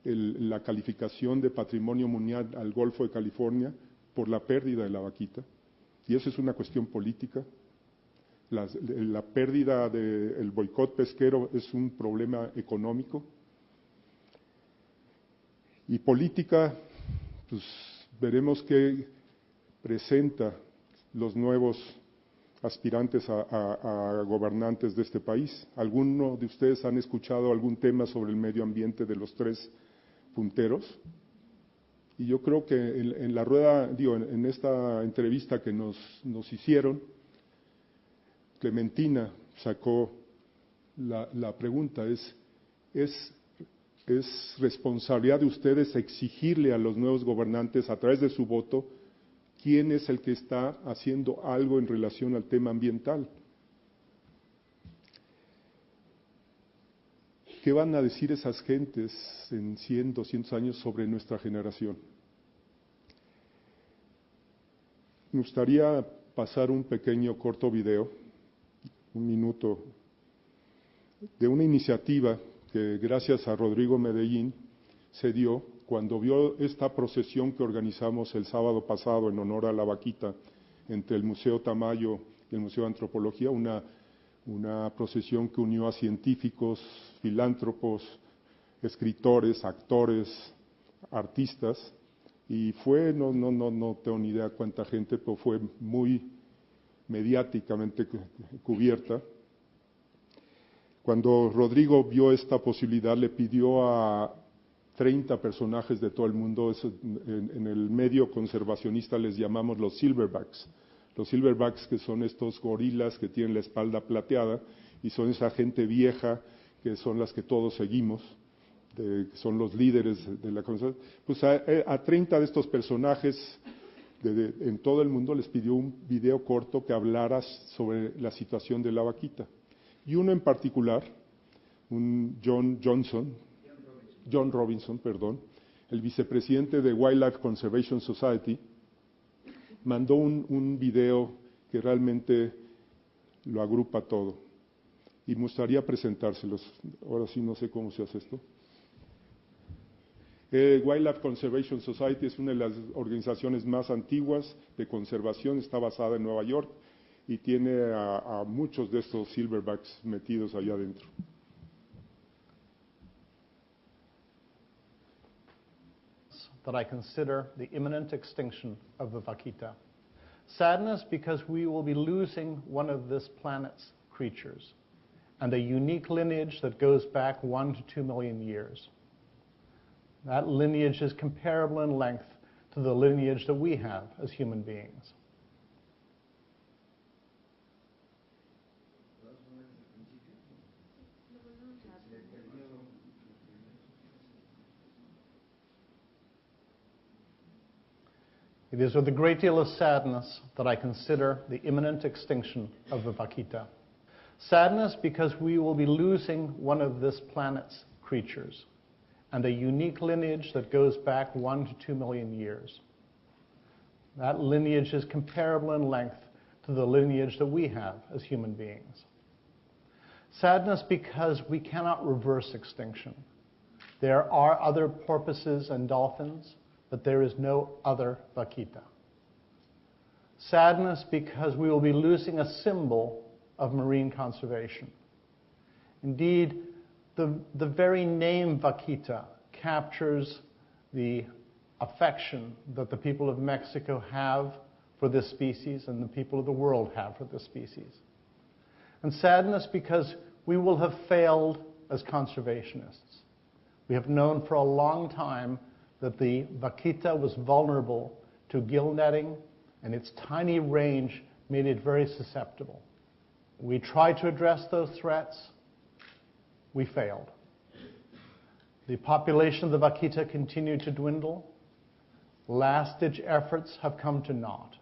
la calificación de patrimonio mundial al Golfo de California por la pérdida de la vaquita, y eso es una cuestión política. La pérdida del boicot pesquero es un problema económico. Y política, pues veremos qué presenta los nuevos aspirantes a gobernantes de este país. ¿Alguno de ustedes han escuchado algún tema sobre el medio ambiente de los tres punteros? Y yo creo que en la rueda, en esta entrevista que nos hicieron, Clementina sacó la pregunta, ¿es responsabilidad de ustedes exigirle a los nuevos gobernantes a través de su voto quién es el que está haciendo algo en relación al tema ambiental? ¿Qué van a decir esas gentes en 100, 200 años sobre nuestra generación? Me gustaría pasar un pequeño corto video, un minuto, de una iniciativa que gracias a Rodrigo Medellín se dio cuando vio esta procesión que organizamos el sábado pasado en honor a la vaquita entre el Museo Tamayo y el Museo de Antropología, una procesión que unió a científicos, filántropos, escritores, actores, artistas, y fue, no tengo ni idea cuánta gente, pero fue muy mediáticamente cubierta. Cuando Rodrigo vio esta posibilidad, le pidió a 30 personajes de todo el mundo, eso en el medio conservacionista les llamamos los silverbacks. Los silverbacks, que son estos gorilas que tienen la espalda plateada y son esa gente vieja que son las que todos seguimos, que son los líderes de la conservación. Pues a 30 de estos personajes en todo el mundo les pidió un video corto que hablara sobre la situación de la vaquita. Y uno en particular, un John Robinson, el vicepresidente de Wildlife Conservation Society, mandó un video que realmente lo agrupa todo. Y me gustaría presentárselos. Ahora sí no sé cómo se hace esto. Wildlife Conservation Society es una de las organizaciones más antiguas de conservación, está basada en Nueva York y tiene a muchos de estos silverbacks metidos allá adentro. That I consider the imminent extinction of the vaquita. Sadness because we will be losing one of this planet's creatures and a unique lineage that goes back 1 to 2 million years. That lineage is comparable in length to the lineage that we have as human beings. It is with a great deal of sadness that I consider the imminent extinction of the vaquita. Sadness because we will be losing one of this planet's creatures and a unique lineage that goes back 1 to 2 million years. That lineage is comparable in length to the lineage that we have as human beings. Sadness because we cannot reverse extinction. There are other porpoises and dolphins, but there is no other vaquita. Sadness because we will be losing a symbol of marine conservation. Indeed, the very name vaquita captures the affection that the people of Mexico have for this species and the people of the world have for this species. And sadness because we will have failed as conservationists. We have known for a long time that the vaquita was vulnerable to gill netting, and its tiny range made it very susceptible. We tried to address those threats. We failed. The population of the vaquita continued to dwindle. Last-ditch efforts have come to naught.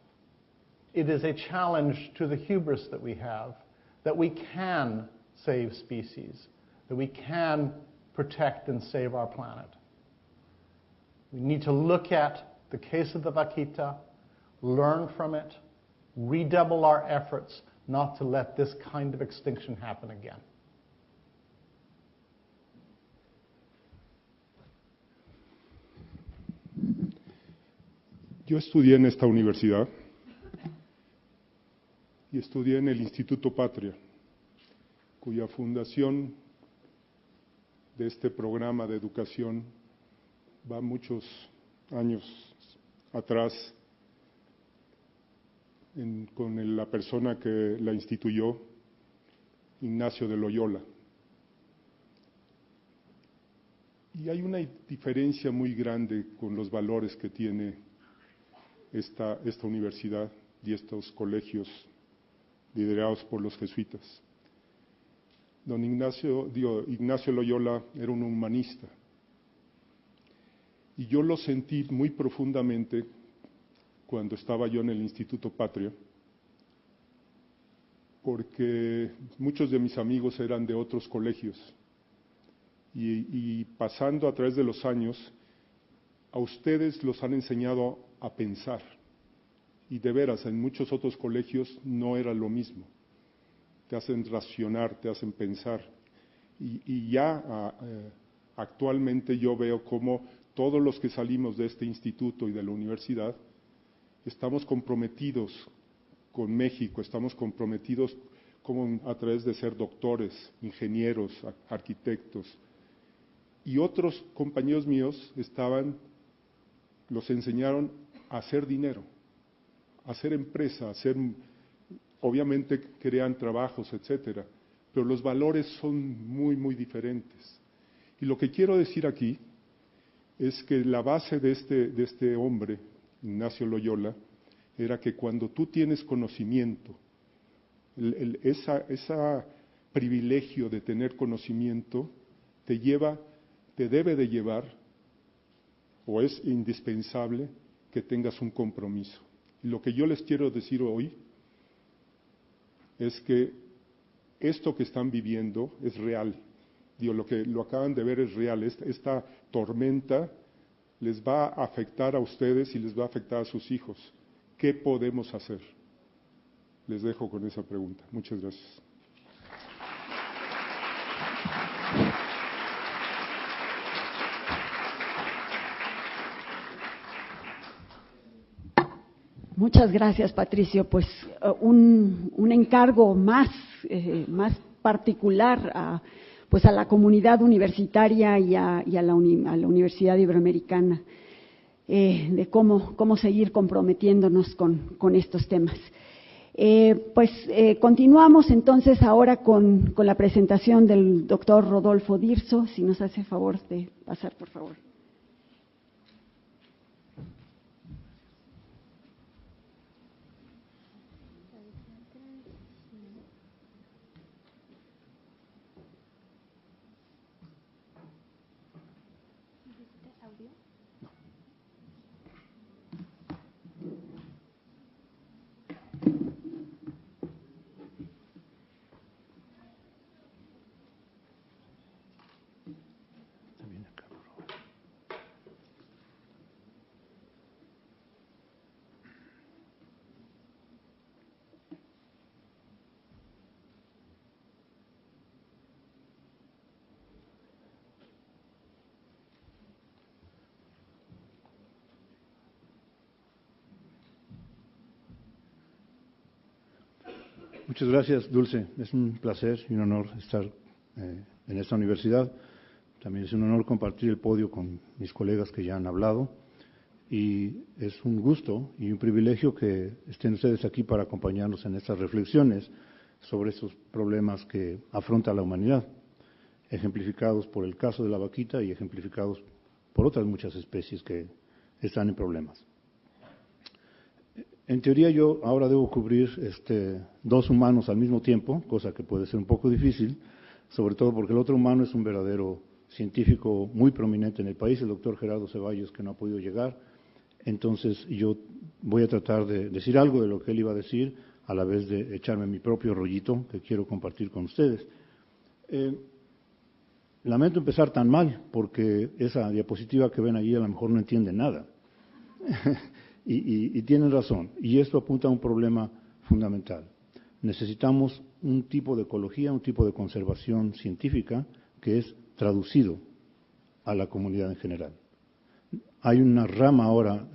It is a challenge to the hubris that we have, that we can save species, that we can protect and save our planet. We need to look at the case of the vaquita, learn from it, redouble our efforts not to let this kind of extinction happen again. Yo estudié en esta universidad y estudié en el Instituto Patria, cuya fundación de este programa de educación va muchos años atrás con la persona que la instituyó, Ignacio de Loyola. Y hay una diferencia muy grande con los valores que tiene esta universidad y estos colegios liderados por los jesuitas. Don Ignacio Loyola era un humanista. Y yo lo sentí muy profundamente cuando estaba yo en el Instituto Patria, porque muchos de mis amigos eran de otros colegios. Y pasando a través de los años, a ustedes los han enseñado a pensar. Y de veras, en muchos otros colegios no era lo mismo. Te hacen racionar, te hacen pensar. Y ya actualmente yo veo cómo todos los que salimos de este instituto y de la universidad estamos comprometidos con México, estamos comprometidos como a través de ser doctores, ingenieros, arquitectos. Y otros compañeros míos los enseñaron a hacer dinero, a hacer empresa, obviamente crean trabajos, etcétera, pero los valores son muy, muy diferentes. Y lo que quiero decir aquí es que la base de este hombre, Ignacio Loyola, era que cuando tú tienes conocimiento, ese privilegio de tener conocimiento te debe de llevar, o es indispensable, que tengas un compromiso. Y lo que yo les quiero decir hoy es que esto que están viviendo es real. Lo acaban de ver es real. Esta tormenta les va a afectar a ustedes y les va a afectar a sus hijos. ¿Qué podemos hacer? Les dejo con esa pregunta. Muchas gracias. Muchas gracias, Patricio. Pues un encargo más particular a la comunidad universitaria y a la Universidad Iberoamericana de cómo seguir comprometiéndonos con estos temas. Continuamos entonces ahora con la presentación del doctor Rodolfo Dirso, si nos hace favor de pasar, por favor. Muchas gracias, Dulce. Es un placer y un honor estar en esta universidad. También es un honor compartir el podio con mis colegas que ya han hablado. Y es un gusto y un privilegio que estén ustedes aquí para acompañarnos en estas reflexiones sobre estos problemas que afronta la humanidad, ejemplificados por el caso de la vaquita y ejemplificados por otras muchas especies que están en problemas. En teoría yo ahora debo cubrir dos humanos al mismo tiempo, cosa que puede ser un poco difícil, sobre todo porque el otro humano es un verdadero científico muy prominente en el país, el doctor Gerardo Ceballos, que no ha podido llegar. Entonces yo voy a tratar de decir algo de lo que él iba a decir, a la vez de echarme mi propio rollito que quiero compartir con ustedes. Lamento empezar tan mal, porque esa diapositiva que ven allí a lo mejor no entiende nada. Y tienen razón, y esto apunta a un problema fundamental. Necesitamos un tipo de ecología, un tipo de conservación científica que es traducido a la comunidad en general. Hay una rama ahora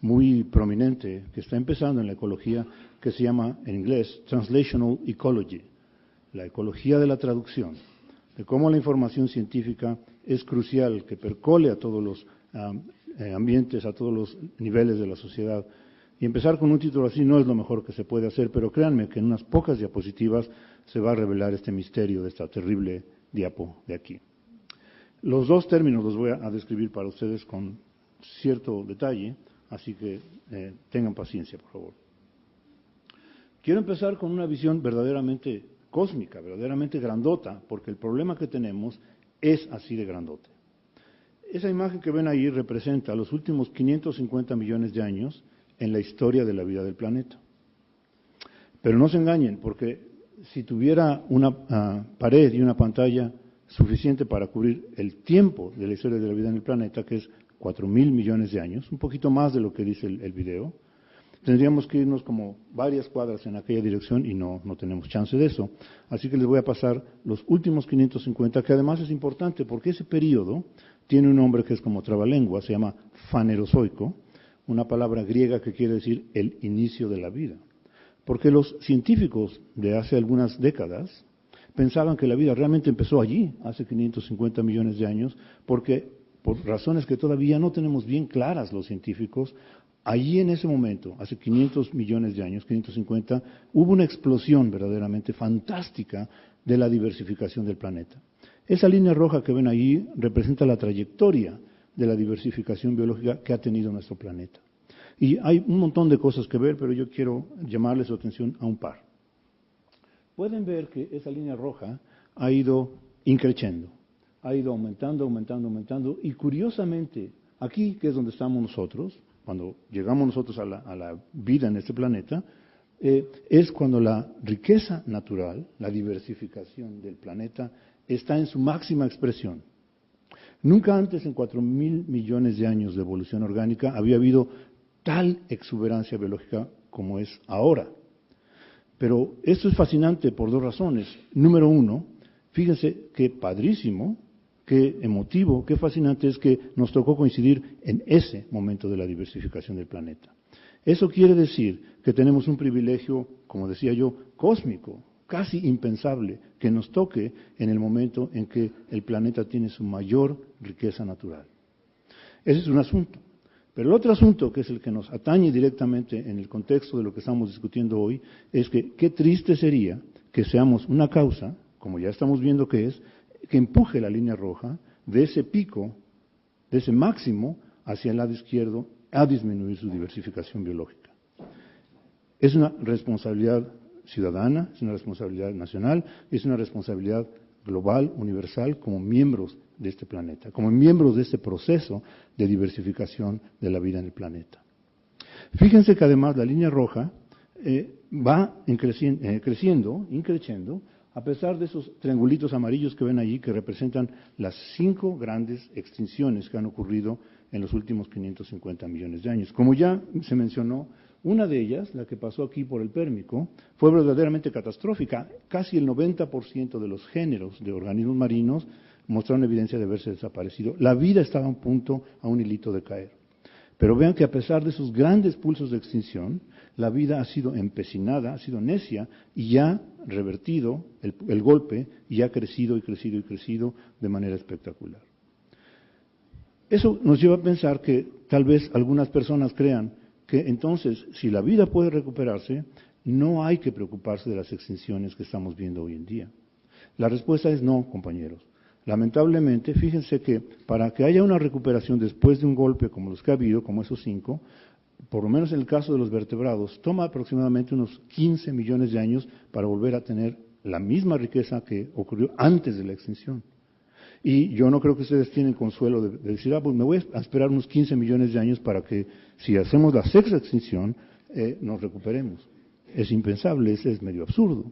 muy prominente que está empezando en la ecología que se llama en inglés Translational Ecology, la ecología de la traducción, de cómo la información científica es crucial que percole a todos los ambientes, a todos los niveles de la sociedad. Y empezar con un título así no es lo mejor que se puede hacer, pero créanme que en unas pocas diapositivas se va a revelar este misterio de esta terrible diapo de aquí. Los dos términos los voy a describir para ustedes con cierto detalle, así que tengan paciencia, por favor. Quiero empezar con una visión verdaderamente cósmica, verdaderamente grandota, porque el problema que tenemos es así de grandote. Esa imagen que ven ahí representa los últimos 550 millones de años en la historia de la vida del planeta. Pero no se engañen, porque si tuviera una pared y una pantalla suficiente para cubrir el tiempo de la historia de la vida en el planeta, que es 4.000 millones de años, un poquito más de lo que dice el video, tendríamos que irnos como varias cuadras en aquella dirección y no tenemos chance de eso. Así que les voy a pasar los últimos 550, que además es importante porque ese periodo tiene un nombre que es como trabalengua, se llama fanerozoico, una palabra griega que quiere decir el inicio de la vida. Porque los científicos de hace algunas décadas pensaban que la vida realmente empezó allí, hace 550 millones de años, porque por razones que todavía no tenemos bien claras los científicos, allí en ese momento, hace 500 millones de años, 550, hubo una explosión verdaderamente fantástica de la diversificación del planeta. Esa línea roja que ven allí representa la trayectoria de la diversificación biológica que ha tenido nuestro planeta. Y hay un montón de cosas que ver, pero yo quiero llamarles su atención a un par. Pueden ver que esa línea roja ha ido increciendo, ha ido aumentando, aumentando, aumentando, y curiosamente, aquí que es donde estamos nosotros, cuando llegamos nosotros a la vida en este planeta, es cuando la riqueza natural, la diversificación del planeta, está en su máxima expresión. Nunca antes, en 4.000 millones de años de evolución orgánica, había habido tal exuberancia biológica como es ahora. Pero esto es fascinante por dos razones. Número uno, fíjense qué padrísimo, qué emotivo, qué fascinante es que nos tocó coincidir en ese momento de la diversificación del planeta. Eso quiere decir que tenemos un privilegio, como decía yo, cósmico, casi impensable, que nos toque en el momento en que el planeta tiene su mayor riqueza natural. Ese es un asunto. Pero el otro asunto, que es el que nos atañe directamente en el contexto de lo que estamos discutiendo hoy, es que qué triste sería que seamos una causa, como ya estamos viendo que es, que empuje la línea roja de ese pico, de ese máximo, hacia el lado izquierdo, a disminuir su diversificación biológica. Es una responsabilidad ciudadana, es una responsabilidad nacional, es una responsabilidad global, universal, como miembros de este planeta, como miembros de este proceso de diversificación de la vida en el planeta. Fíjense que además la línea roja va creciendo, a pesar de esos triangulitos amarillos que ven allí, que representan las 5 grandes extinciones que han ocurrido en los últimos 550 millones de años. Como ya se mencionó, una de ellas, la que pasó aquí por el Pérmico, fue verdaderamente catastrófica. Casi el 90% de los géneros de organismos marinos mostraron evidencia de haberse desaparecido. La vida estaba a un punto, a un hilito de caer. Pero vean que a pesar de esos grandes pulsos de extinción, la vida ha sido empecinada, ha sido necia y ya ha revertido el golpe y ha crecido y crecido y crecido de manera espectacular. Eso nos lleva a pensar que tal vez algunas personas crean que entonces, si la vida puede recuperarse, no hay que preocuparse de las extinciones que estamos viendo hoy en día. La respuesta es no, compañeros. Lamentablemente, fíjense que para que haya una recuperación después de un golpe como los que ha habido, como esos 5, por lo menos en el caso de los vertebrados, toma aproximadamente unos 15 millones de años para volver a tener la misma riqueza que ocurrió antes de la extinción. Y yo no creo que ustedes tienen consuelo de decir, pues me voy a esperar unos 15 millones de años para que, si hacemos la 6ª extinción, nos recuperemos. Es impensable, es medio absurdo.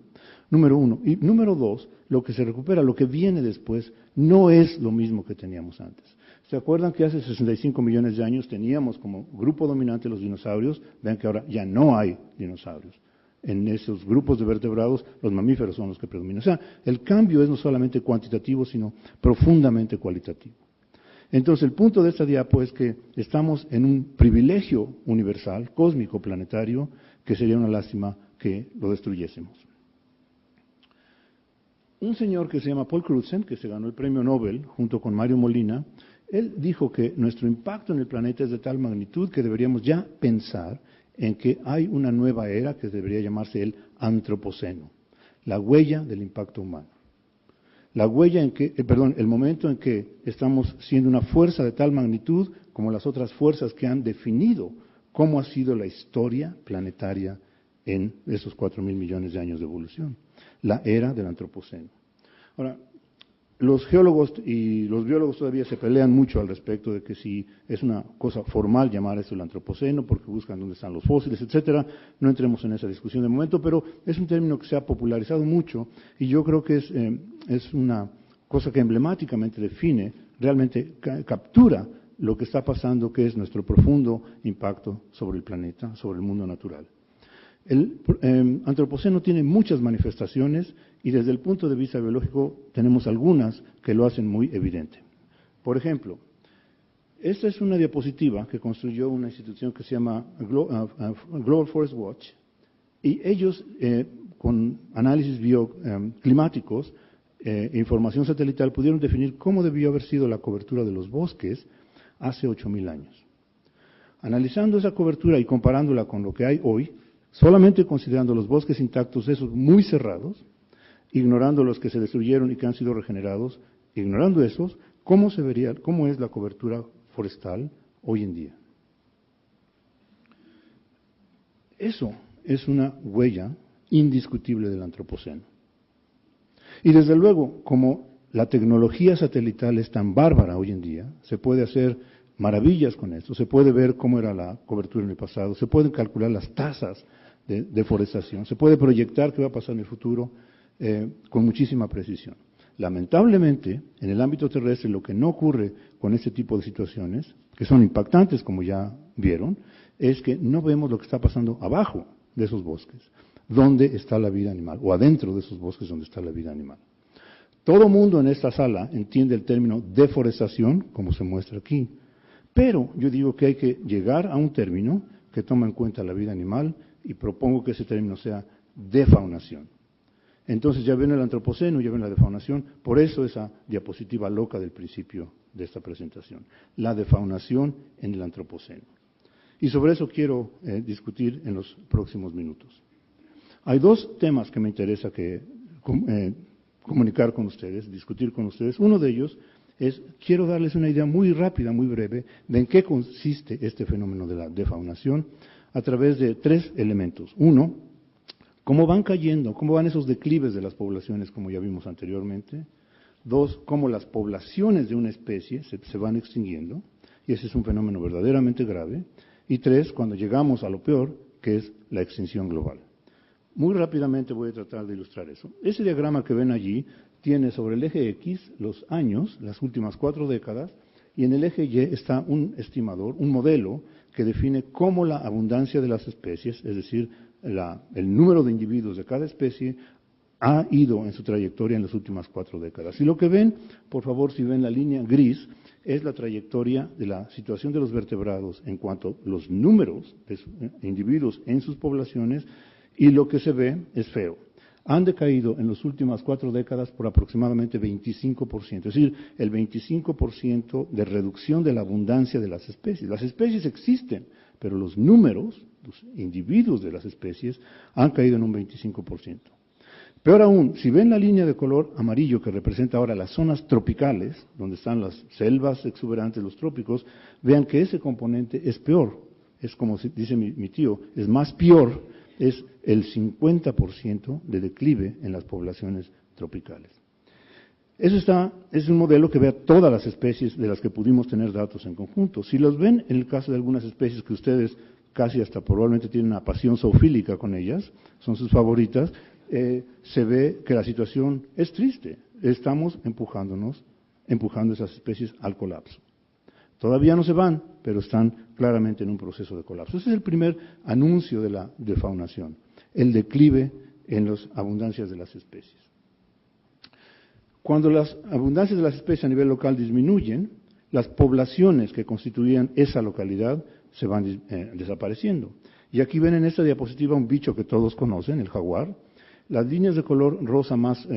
Número 1. Y número 2, lo que se recupera, lo que viene después, no es lo mismo que teníamos antes. ¿Se acuerdan que hace 65 millones de años teníamos como grupo dominante los dinosaurios? Vean que ahora ya no hay dinosaurios. En esos grupos de vertebrados, los mamíferos son los que predominan. O sea, el cambio es no solamente cuantitativo, sino profundamente cualitativo. Entonces, el punto de esta diapo es que estamos en un privilegio universal, cósmico, planetario, que sería una lástima que lo destruyésemos. Un señor que se llama Paul Crutzen, que se ganó el premio Nobel junto con Mario Molina, él dijo que nuestro impacto en el planeta es de tal magnitud que deberíamos ya pensar en que hay una nueva era que debería llamarse el antropoceno, la huella del impacto humano. La huella en que, el momento en que estamos siendo una fuerza de tal magnitud como las otras fuerzas que han definido cómo ha sido la historia planetaria en esos 4.000 millones de años de evolución, la era del antropoceno. Ahora, los geólogos y los biólogos todavía se pelean mucho al respecto de que si es una cosa formal llamar esto el antropoceno, porque buscan dónde están los fósiles, etcétera. No entremos en esa discusión de momento, pero es un término que se ha popularizado mucho y yo creo que es una cosa que emblemáticamente define, realmente captura lo que está pasando, que es nuestro profundo impacto sobre el planeta, sobre el mundo natural. El antropoceno tiene muchas manifestaciones y desde el punto de vista biológico tenemos algunas que lo hacen muy evidente. Por ejemplo, esta es una diapositiva que construyó una institución que se llama Global Forest Watch, Y ellos, con análisis bioclimáticos, información satelital, pudieron definir cómo debió haber sido la cobertura de los bosques hace 8.000 años. Analizando esa cobertura y comparándola con lo que hay hoy, solamente considerando los bosques intactos, esos muy cerrados, ignorando los que se destruyeron y que han sido regenerados, ignorando esos, ¿cómo se vería, cómo es la cobertura forestal hoy en día? Eso es una huella indiscutible del antropoceno. Y desde luego, como la tecnología satelital es tan bárbara hoy en día, se puede hacer maravillas con esto, se puede ver cómo era la cobertura en el pasado, se pueden calcular las tasas de deforestación, se puede proyectar qué va a pasar en el futuro con muchísima precisión. Lamentablemente, en el ámbito terrestre lo que no ocurre con este tipo de situaciones, que son impactantes como ya vieron, es que no vemos lo que está pasando abajo de esos bosques, donde está la vida animal, o adentro de esos bosques donde está la vida animal. Todo mundo en esta sala entiende el término deforestación, como se muestra aquí, pero yo digo que hay que llegar a un término que toma en cuenta la vida animal y propongo que ese término sea defaunación. Entonces ya ven el antropoceno, ya ven la defaunación, por eso esa diapositiva loca del principio de esta presentación, la defaunación en el antropoceno. Y sobre eso quiero discutir en los próximos minutos. Hay dos temas que me interesa comunicar con ustedes, discutir con ustedes. Uno de ellos es, quiero darles una idea muy rápida, muy breve, de en qué consiste este fenómeno de la defaunación a través de tres elementos. Uno, cómo van cayendo, cómo van esos declives de las poblaciones, como ya vimos anteriormente. Dos, cómo las poblaciones de una especie se van extinguiendo, y ese es un fenómeno verdaderamente grave. Y tres, cuando llegamos a lo peor, que es la extinción global. Muy rápidamente voy a tratar de ilustrar eso. Ese diagrama que ven allí tiene sobre el eje X los años, las últimas 4 décadas, y en el eje Y está un estimador, un modelo que define cómo la abundancia de las especies, es decir, el número de individuos de cada especie, ha ido en su trayectoria en las últimas 4 décadas. Y lo que ven, por favor, si ven la línea gris, es la trayectoria de la situación de los vertebrados en cuanto a los números de individuos en sus poblaciones, y lo que se ve es feo. Han decaído en las últimas 4 décadas por aproximadamente 25%, es decir, el 25% de reducción de la abundancia de las especies. Las especies existen, pero los números, los individuos de las especies, han caído en un 25%. Peor aún, si ven la línea de color amarillo que representa ahora las zonas tropicales, donde están las selvas exuberantes, los trópicos, vean que ese componente es peor. Es como dice mi tío, es más peor, es el 50% de declive en las poblaciones tropicales. Eso es un modelo que ve a todas las especies de las que pudimos tener datos en conjunto. Si los ven en el caso de algunas especies que ustedes casi hasta probablemente tienen una pasión zoofílica con ellas, son sus favoritas, se ve que la situación es triste. Estamos empujando esas especies al colapso. Todavía no se van, pero están claramente en un proceso de colapso. Ese es el primer anuncio de la defaunación, el declive en las abundancias de las especies. Cuando las abundancias de las especies a nivel local disminuyen, las poblaciones que constituían esa localidad se van desapareciendo. Y aquí ven en esta diapositiva un bicho que todos conocen, el jaguar. Las líneas de color rosa más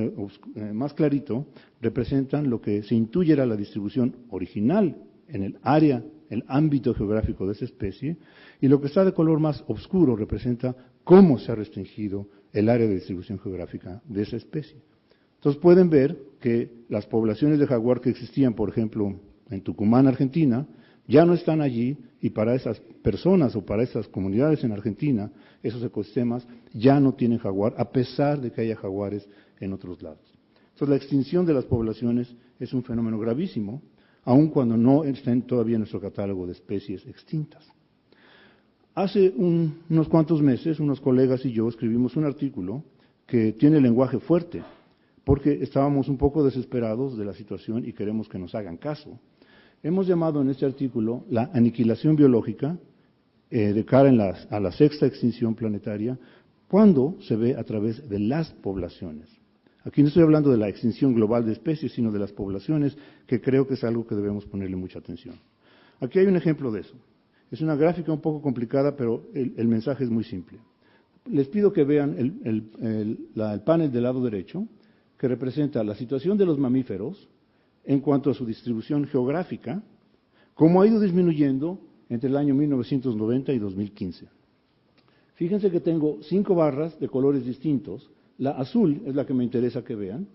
clarito representan lo que se intuye era la distribución original en el área, el ámbito geográfico de esa especie, y lo que está de color más oscuro representa cómo se ha restringido el área de distribución geográfica de esa especie. Entonces pueden ver que las poblaciones de jaguar que existían, por ejemplo, en Tucumán, Argentina, ya no están allí, y para esas personas o para esas comunidades en Argentina, esos ecosistemas ya no tienen jaguar, a pesar de que haya jaguares en otros lados. Entonces la extinción de las poblaciones es un fenómeno gravísimo, aun cuando no estén todavía en nuestro catálogo de especies extintas. Hace unos cuantos meses, unos colegas y yo escribimos un artículo que tiene lenguaje fuerte, porque estábamos un poco desesperados de la situación y queremos que nos hagan caso. Hemos llamado en este artículo la aniquilación biológica de cara a la sexta extinción planetaria, cuando se ve a través de las poblaciones. Aquí no estoy hablando de la extinción global de especies, sino de las poblaciones, que creo que es algo que debemos ponerle mucha atención. Aquí hay un ejemplo de eso. Es una gráfica un poco complicada, pero el mensaje es muy simple. les pido que vean el panel del lado derecho, que representa la situación de los mamíferos en cuanto a su distribución geográfica, cómo ha ido disminuyendo entre el año 1990 y 2015. Fíjense que tengo 5 barras de colores distintos. La azul es la que me interesa que vean,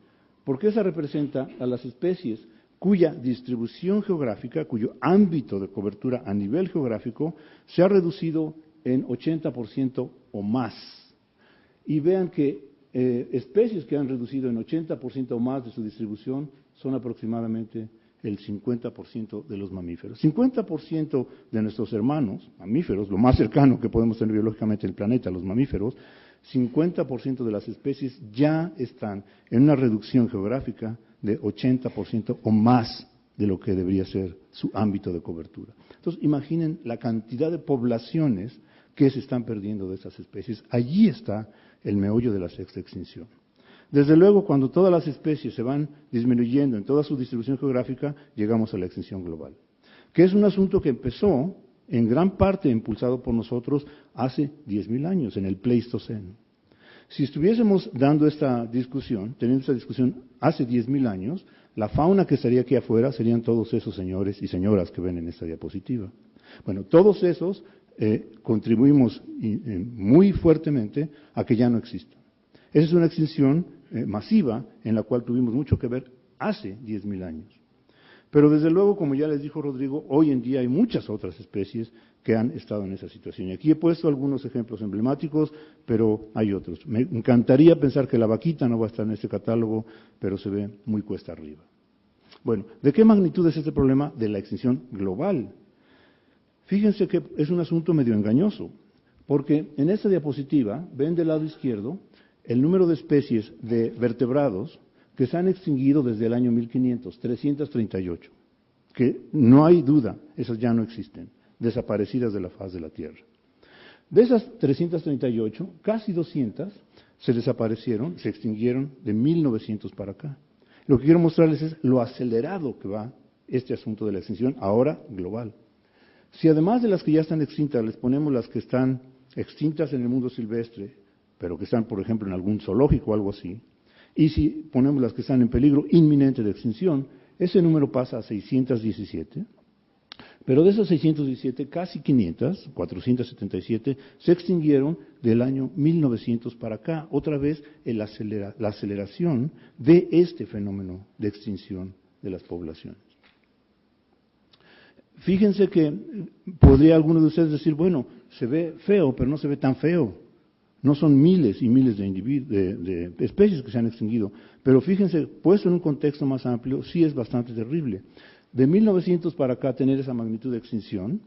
porque esa representa a las especies cuya distribución geográfica, cuyo ámbito de cobertura a nivel geográfico se ha reducido en 80% o más. Y vean que especies que han reducido en 80% o más de su distribución son aproximadamente el 50% de los mamíferos. 50% de nuestros hermanos, mamíferos, lo más cercano que podemos tener biológicamente en el planeta, los mamíferos, 50% de las especies ya están en una reducción geográfica de 80% o más de lo que debería ser su ámbito de cobertura. Entonces, imaginen la cantidad de poblaciones que se están perdiendo de esas especies. Allí está el meollo de la sexta extinción. Desde luego, cuando todas las especies se van disminuyendo en toda su distribución geográfica, llegamos a la extinción global, que es un asunto que empezó en gran parte impulsado por nosotros hace 10.000 años, en el Pleistoceno. Si estuviésemos dando esta discusión, teniendo esta discusión hace 10.000 años, la fauna que estaría aquí afuera serían todos esos señores y señoras que ven en esta diapositiva. Bueno, todos esos contribuimos muy fuertemente a que ya no existan. Esa es una extinción masiva en la cual tuvimos mucho que ver hace 10.000 años. Pero desde luego, como ya les dijo Rodrigo, hoy en día hay muchas otras especies que han estado en esa situación. Y aquí he puesto algunos ejemplos emblemáticos, pero hay otros. Me encantaría pensar que la vaquita no va a estar en este catálogo, pero se ve muy cuesta arriba. Bueno, ¿de qué magnitud es este problema de la extinción global? Fíjense que es un asunto medio engañoso, porque en esta diapositiva ven del lado izquierdo el número de especies de vertebrados que se han extinguido desde el año 1500, 338, que no hay duda, esas ya no existen, desaparecidas de la faz de la Tierra. De esas 338, casi 200 se desaparecieron, se extinguieron de 1900 para acá. Lo que quiero mostrarles es lo acelerado que va este asunto de la extinción, ahora global. Si además de las que ya están extintas, les ponemos las que están extintas en el mundo silvestre, pero que están, por ejemplo, en algún zoológico o algo así, y si ponemos las que están en peligro inminente de extinción, ese número pasa a 617, pero de esas 617, casi 500, 477, se extinguieron del año 1900 para acá, otra vez la aceleración de este fenómeno de extinción de las poblaciones. Fíjense que podría alguno de ustedes decir, bueno, se ve feo, pero no se ve tan feo. No son miles y miles de especies que se han extinguido, pero fíjense, puesto en un contexto más amplio, sí es bastante terrible. De 1900 para acá tener esa magnitud de extinción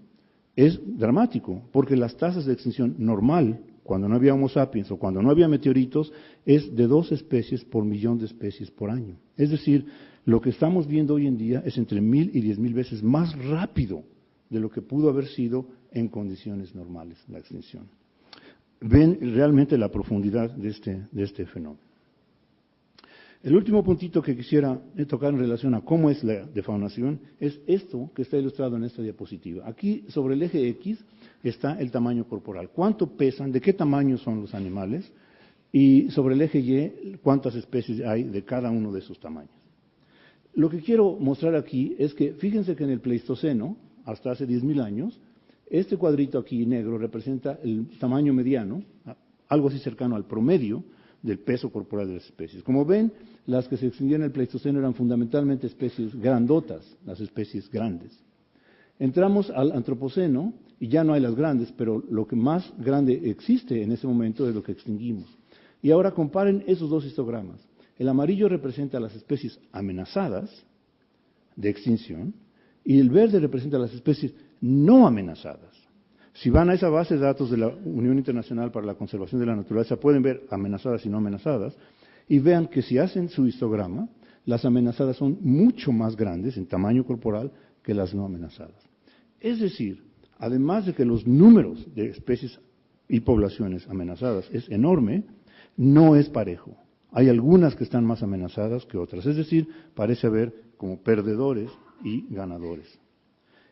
es dramático, porque las tasas de extinción normal, cuando no había Homo sapiens o cuando no había meteoritos, es de 2 especies por millón de especies por año. Es decir, lo que estamos viendo hoy en día es entre 1000 y 10.000 veces más rápido de lo que pudo haber sido en condiciones normales la extinción. Ven realmente la profundidad de este fenómeno. El último puntito que quisiera tocar en relación a cómo es la defaunación es esto que está ilustrado en esta diapositiva. Aquí sobre el eje X está el tamaño corporal. ¿Cuánto pesan? ¿De qué tamaño son los animales? Y sobre el eje Y, ¿cuántas especies hay de cada uno de esos tamaños? Lo que quiero mostrar aquí es que, fíjense que en el Pleistoceno, hasta hace 10.000 años, este cuadrito aquí negro representa el tamaño mediano, algo así cercano al promedio del peso corporal de las especies. Como ven, las que se extinguieron en el Pleistoceno eran fundamentalmente especies grandotas, las especies grandes. Entramos al Antropoceno y ya no hay las grandes, pero lo que más grande existe en ese momento es lo que extinguimos. Y ahora comparen esos dos histogramas. El amarillo representa las especies amenazadas de extinción y el verde representa las especies no amenazadas. Si van a esa base de datos de la Unión Internacional para la Conservación de la Naturaleza, pueden ver amenazadas y no amenazadas, y vean que si hacen su histograma, las amenazadas son mucho más grandes en tamaño corporal que las no amenazadas. Es decir, además de que los números de especies y poblaciones amenazadas es enorme, no es parejo. Hay algunas que están más amenazadas que otras, es decir, parece haber como perdedores y ganadores.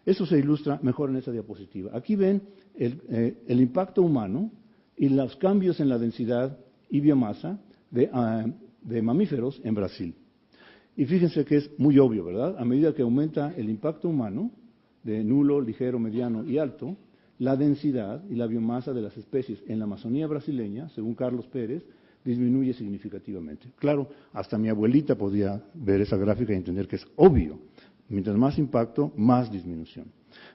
Eso se ilustra mejor en esa diapositiva. Aquí ven el impacto humano y los cambios en la densidad y biomasa de mamíferos en Brasil. Y fíjense que es muy obvio, ¿verdad? A medida que aumenta el impacto humano, de nulo, ligero, mediano y alto, la densidad y la biomasa de las especies en la Amazonía brasileña, según Carlos Pérez, disminuye significativamente. Claro, hasta mi abuelita podía ver esa gráfica y entender que es obvio. Mientras más impacto, más disminución.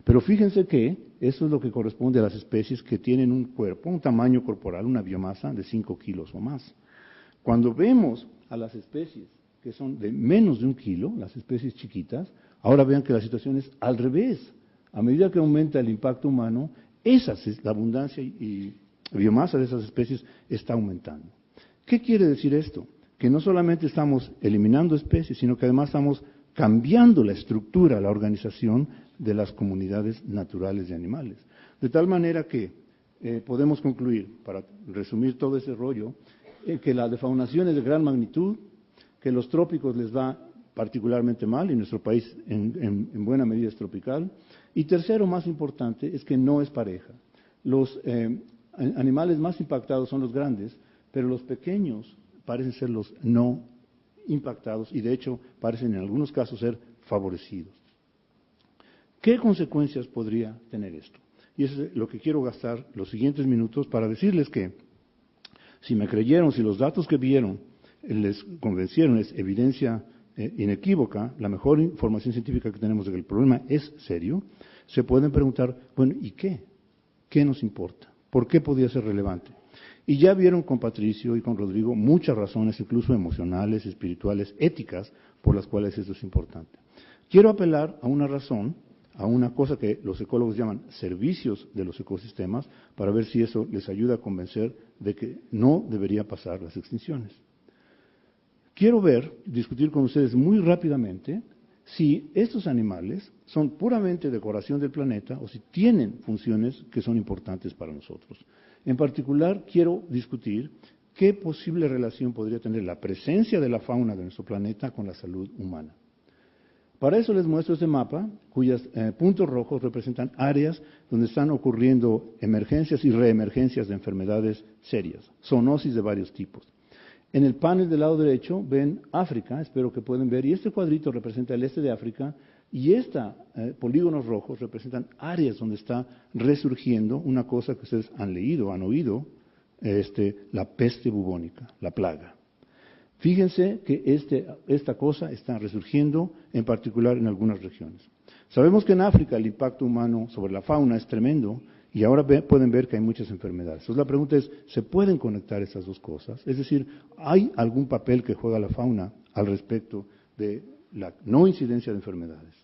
Pero fíjense que eso es lo que corresponde a las especies que tienen un cuerpo, un tamaño corporal, una biomasa de 5 kilos o más. Cuando vemos a las especies que son de menos de 1 kilo, las especies chiquitas, ahora vean que la situación es al revés. A medida que aumenta el impacto humano, la abundancia y biomasa de esas especies está aumentando. ¿Qué quiere decir esto? Que no solamente estamos eliminando especies, sino que además estamos cambiando la estructura, la organización de las comunidades naturales de animales. De tal manera que podemos concluir, para resumir todo ese rollo, que la defaunación es de gran magnitud, que los trópicos les va particularmente mal, y nuestro país en buena medida es tropical. Y tercero, más importante, es que no es pareja. Los animales más impactados son los grandes, pero los pequeños parecen ser los no impactados y de hecho parecen en algunos casos ser favorecidos. ¿Qué consecuencias podría tener esto? Y eso es lo que quiero gastar los siguientes minutos para decirles que si me creyeron, si los datos que vieron les convencieron, es evidencia inequívoca, la mejor información científica que tenemos de que el problema es serio, se pueden preguntar, bueno, ¿y qué? ¿Qué nos importa? ¿Por qué podría ser relevante? Y ya vieron con Patricio y con Rodrigo muchas razones, incluso emocionales, espirituales, éticas, por las cuales esto es importante. Quiero apelar a una razón, a una cosa que los ecólogos llaman servicios de los ecosistemas, para ver si eso les ayuda a convencer de que no debería pasar las extinciones. Quiero discutir con ustedes muy rápidamente si estos animales son puramente decoración del planeta o si tienen funciones que son importantes para nosotros. En particular, quiero discutir qué posible relación podría tener la presencia de la fauna de nuestro planeta con la salud humana. Para eso les muestro este mapa, cuyos puntos rojos representan áreas donde están ocurriendo emergencias y reemergencias de enfermedades serias, zoonosis de varios tipos. En el panel del lado derecho ven África, espero que pueden ver, y este cuadrito representa el este de África, y polígonos rojos representan áreas donde está resurgiendo una cosa que ustedes han leído, han oído, la peste bubónica, la plaga. Fíjense que esta cosa está resurgiendo, en particular en algunas regiones. Sabemos que en África el impacto humano sobre la fauna es tremendo, y ahora pueden ver que hay muchas enfermedades. Entonces la pregunta es, ¿se pueden conectar estas dos cosas? Es decir, ¿hay algún papel que juega la fauna al respecto de la no incidencia de enfermedades?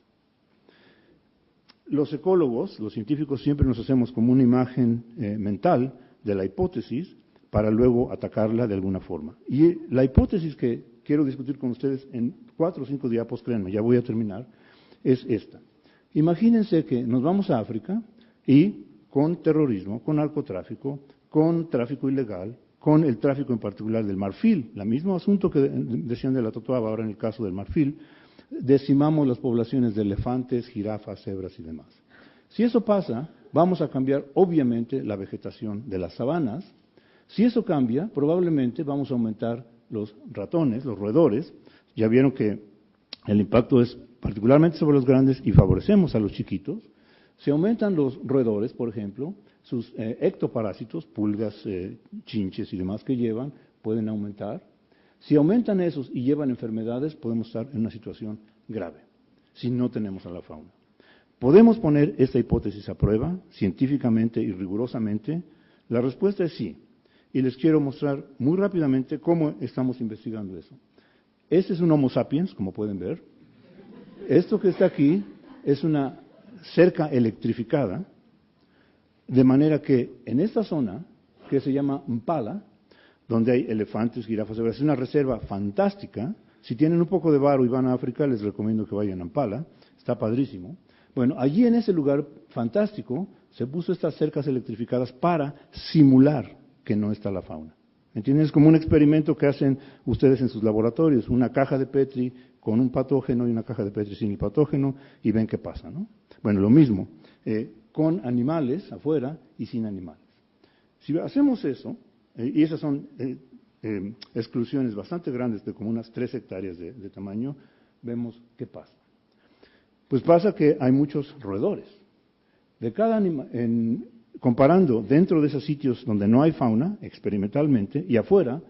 Los ecólogos, los científicos, siempre nos hacemos como una imagen mental de la hipótesis para luego atacarla de alguna forma. Y la hipótesis que quiero discutir con ustedes en 4 o 5 diapos, créanme, ya voy a terminar, es esta. Imagínense que nos vamos a África y con terrorismo, con narcotráfico, con tráfico ilegal, con el tráfico en particular del marfil, el mismo asunto que decían de la totoaba ahora en el caso del marfil, decimamos las poblaciones de elefantes, jirafas, cebras y demás. Si eso pasa, vamos a cambiar obviamente la vegetación de las sabanas. Si eso cambia, probablemente vamos a aumentar los ratones, los roedores. Ya vieron que el impacto es particularmente sobre los grandes y favorecemos a los chiquitos. Si aumentan los roedores, por ejemplo, sus ectoparásitos, pulgas, chinches y demás que llevan, pueden aumentar. Si aumentan esos y llevan enfermedades, podemos estar en una situación grave, si no tenemos a la fauna. ¿Podemos poner esta hipótesis a prueba, científicamente y rigurosamente? La respuesta es sí, y les quiero mostrar muy rápidamente cómo estamos investigando eso. Este es un Homo sapiens, como pueden ver. Esto que está aquí es una cerca electrificada, de manera que en esta zona, que se llama Mpala, donde hay elefantes, jirafas, es una reserva fantástica. Si tienen un poco de varo y van a África, les recomiendo que vayan a Mpala, está padrísimo. Bueno, allí en ese lugar fantástico se puso estas cercas electrificadas para simular que no está la fauna. ¿Entienden? Es como un experimento que hacen ustedes en sus laboratorios, una caja de Petri con un patógeno y una caja de Petri sin el patógeno, y ven qué pasa, ¿no? Bueno, lo mismo, con animales afuera y sin animales. Si hacemos eso, y esas son exclusiones bastante grandes de como unas 3 hectáreas de tamaño, vemos qué pasa. Pues pasa que hay muchos roedores. De cada comparando dentro de esos sitios donde no hay fauna, experimentalmente, y afuera,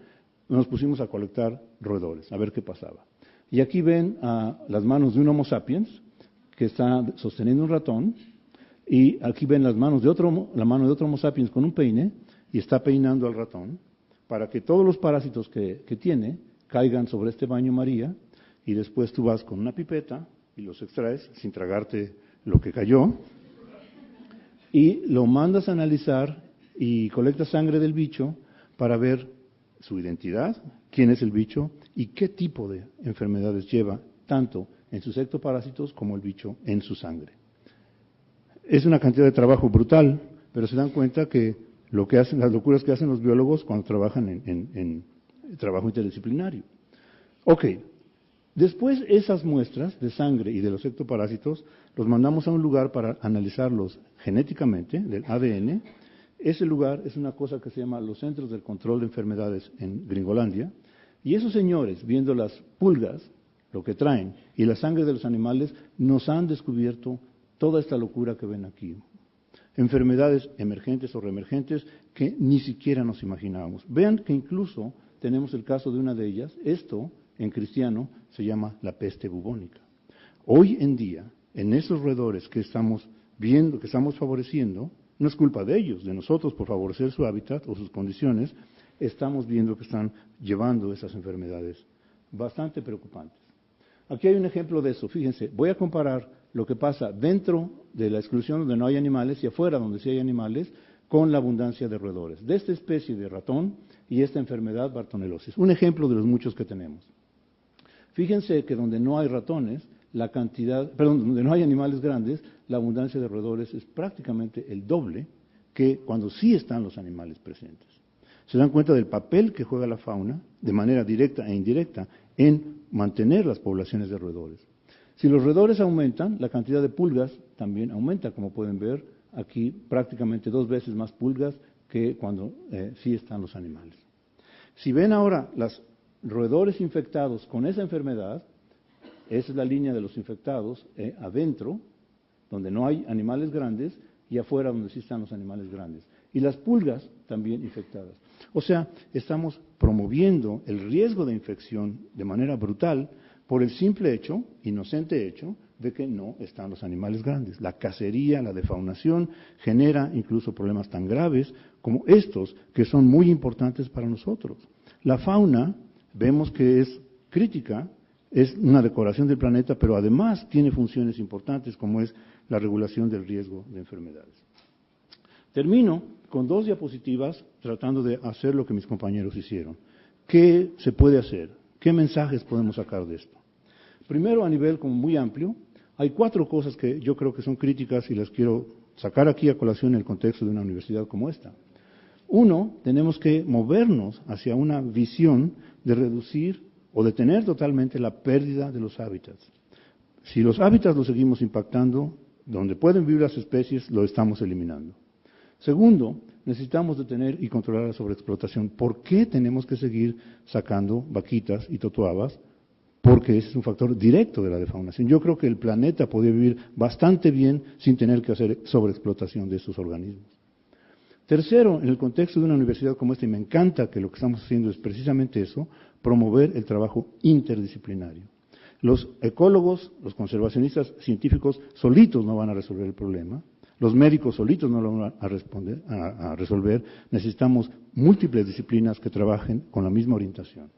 nos pusimos a colectar roedores, a ver qué pasaba. Y aquí ven las manos de un Homo sapiens que está sosteniendo un ratón, y aquí ven la mano de otro Homo sapiens con un peine, y está peinando al ratón, para que todos los parásitos que tiene caigan sobre este baño María, y después tú vas con una pipeta y los extraes sin tragarte lo que cayó, y lo mandas a analizar y colectas sangre del bicho para ver su identidad, quién es el bicho y qué tipo de enfermedades lleva, tanto en sus ectoparásitos como el bicho en su sangre. Es una cantidad de trabajo brutal, pero se dan cuenta que las locuras que hacen los biólogos cuando trabajan en trabajo interdisciplinario. Ok, después esas muestras de sangre y de los ectoparásitos los mandamos a un lugar para analizarlos genéticamente, del ADN. Ese lugar es una cosa que se llama los Centros del Control de Enfermedades en Gringolandia, y esos señores, viendo las pulgas, lo que traen, y la sangre de los animales, nos han descubierto toda esta locura que ven aquí. Enfermedades emergentes o reemergentes que ni siquiera nos imaginábamos. Vean que incluso tenemos el caso de una de ellas. Esto, en cristiano, se llama la peste bubónica. Hoy en día, en esos roedores que estamos viendo, que estamos favoreciendo, no es culpa de ellos, de nosotros por favorecer su hábitat o sus condiciones, estamos viendo que están llevando esas enfermedades bastante preocupantes. Aquí hay un ejemplo de eso. Fíjense, voy a comparar lo que pasa dentro de la exclusión donde no hay animales y afuera donde sí hay animales con la abundancia de roedores, de esta especie de ratón y esta enfermedad bartonelosis. Un ejemplo de los muchos que tenemos. Fíjense que donde no hay ratones, donde no hay animales grandes, la abundancia de roedores es prácticamente el doble que cuando sí están los animales presentes. Se dan cuenta del papel que juega la fauna, de manera directa e indirecta, en mantener las poblaciones de roedores. Si los roedores aumentan, la cantidad de pulgas también aumenta, como pueden ver aquí, prácticamente 2 veces más pulgas que cuando sí están los animales. Si ven ahora los roedores infectados con esa enfermedad, esa es la línea de los infectados, adentro, donde no hay animales grandes, y afuera donde sí están los animales grandes. Y las pulgas también infectadas. O sea, estamos promoviendo el riesgo de infección de manera brutal por el simple hecho, inocente hecho, de que no están los animales grandes. La cacería, la defaunación, genera incluso problemas tan graves como estos, que son muy importantes para nosotros. La fauna, vemos que es crítica, es una decoración del planeta, pero además tiene funciones importantes como es la regulación del riesgo de enfermedades. Termino con 2 diapositivas tratando de hacer lo que mis compañeros hicieron. ¿Qué se puede hacer? ¿Qué mensajes podemos sacar de esto? Primero, a nivel como muy amplio, hay 4 cosas que yo creo que son críticas y las quiero sacar aquí a colación en el contexto de una universidad como esta. 1, tenemos que movernos hacia una visión de reducir o detener totalmente la pérdida de los hábitats. Si los hábitats los seguimos impactando, donde pueden vivir las especies, lo estamos eliminando. Segundo, necesitamos detener y controlar la sobreexplotación. ¿Por qué tenemos que seguir sacando vaquitas y totoabas? Porque ese es un factor directo de la defaunación. Yo creo que el planeta podría vivir bastante bien sin tener que hacer sobreexplotación de estos organismos. Tercero, en el contexto de una universidad como esta, y me encanta que lo que estamos haciendo es precisamente eso, promover el trabajo interdisciplinario. Los ecólogos, los conservacionistas científicos solitos no van a resolver el problema, los médicos solitos no lo van a resolver, necesitamos múltiples disciplinas que trabajen con la misma orientación.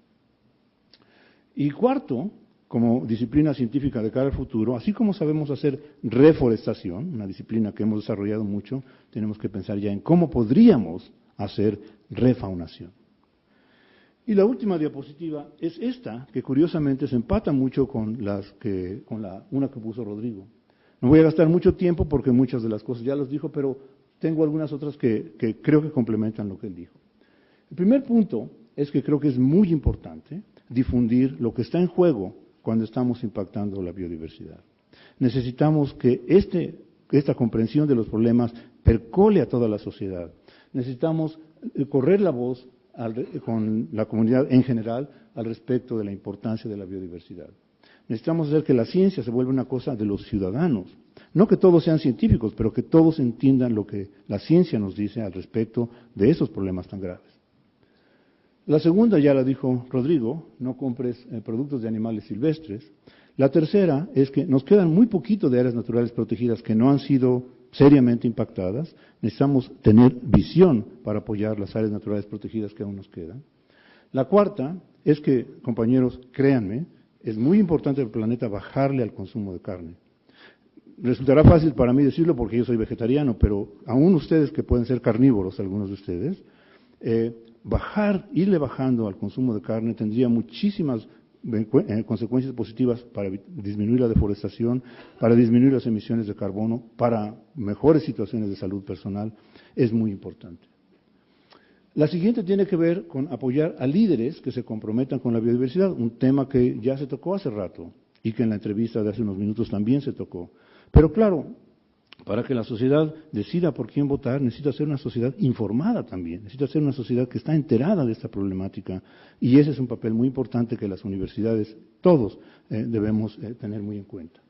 Y cuarto, como disciplina científica de cara al futuro, así como sabemos hacer reforestación, una disciplina que hemos desarrollado mucho, tenemos que pensar ya en cómo podríamos hacer refaunación. Y la última diapositiva es esta, que curiosamente se empata mucho con una que puso Rodrigo. No voy a gastar mucho tiempo porque muchas de las cosas ya las dijo, pero tengo algunas otras que creo que complementan lo que él dijo. El primer punto es que creo que es muy importante difundir lo que está en juego cuando estamos impactando la biodiversidad. Necesitamos que esta comprensión de los problemas percole a toda la sociedad. Necesitamos correr la voz con la comunidad en general al respecto de la importancia de la biodiversidad. Necesitamos hacer que la ciencia se vuelva una cosa de los ciudadanos. No que todos sean científicos, pero que todos entiendan lo que la ciencia nos dice al respecto de esos problemas tan graves. La segunda ya la dijo Rodrigo, no compres productos de animales silvestres. La tercera es que nos quedan muy poquito de áreas naturales protegidas que no han sido seriamente impactadas. Necesitamos tener visión para apoyar las áreas naturales protegidas que aún nos quedan. La cuarta es que, compañeros, créanme, es muy importante para el planeta bajarle al consumo de carne. Resultará fácil para mí decirlo porque yo soy vegetariano, pero aún ustedes que pueden ser carnívoros, algunos de ustedes, irle bajando al consumo de carne tendría muchísimas consecuencias positivas para disminuir la deforestación, para disminuir las emisiones de carbono, para mejores situaciones de salud personal. Es muy importante. La siguiente tiene que ver con apoyar a líderes que se comprometan con la biodiversidad, un tema que ya se tocó hace rato y que en la entrevista de hace unos minutos también se tocó. Pero claro, para que la sociedad decida por quién votar, necesita ser una sociedad informada también, necesita ser una sociedad que está enterada de esta problemática, y ese es un papel muy importante que las universidades, todos, debemos tener muy en cuenta.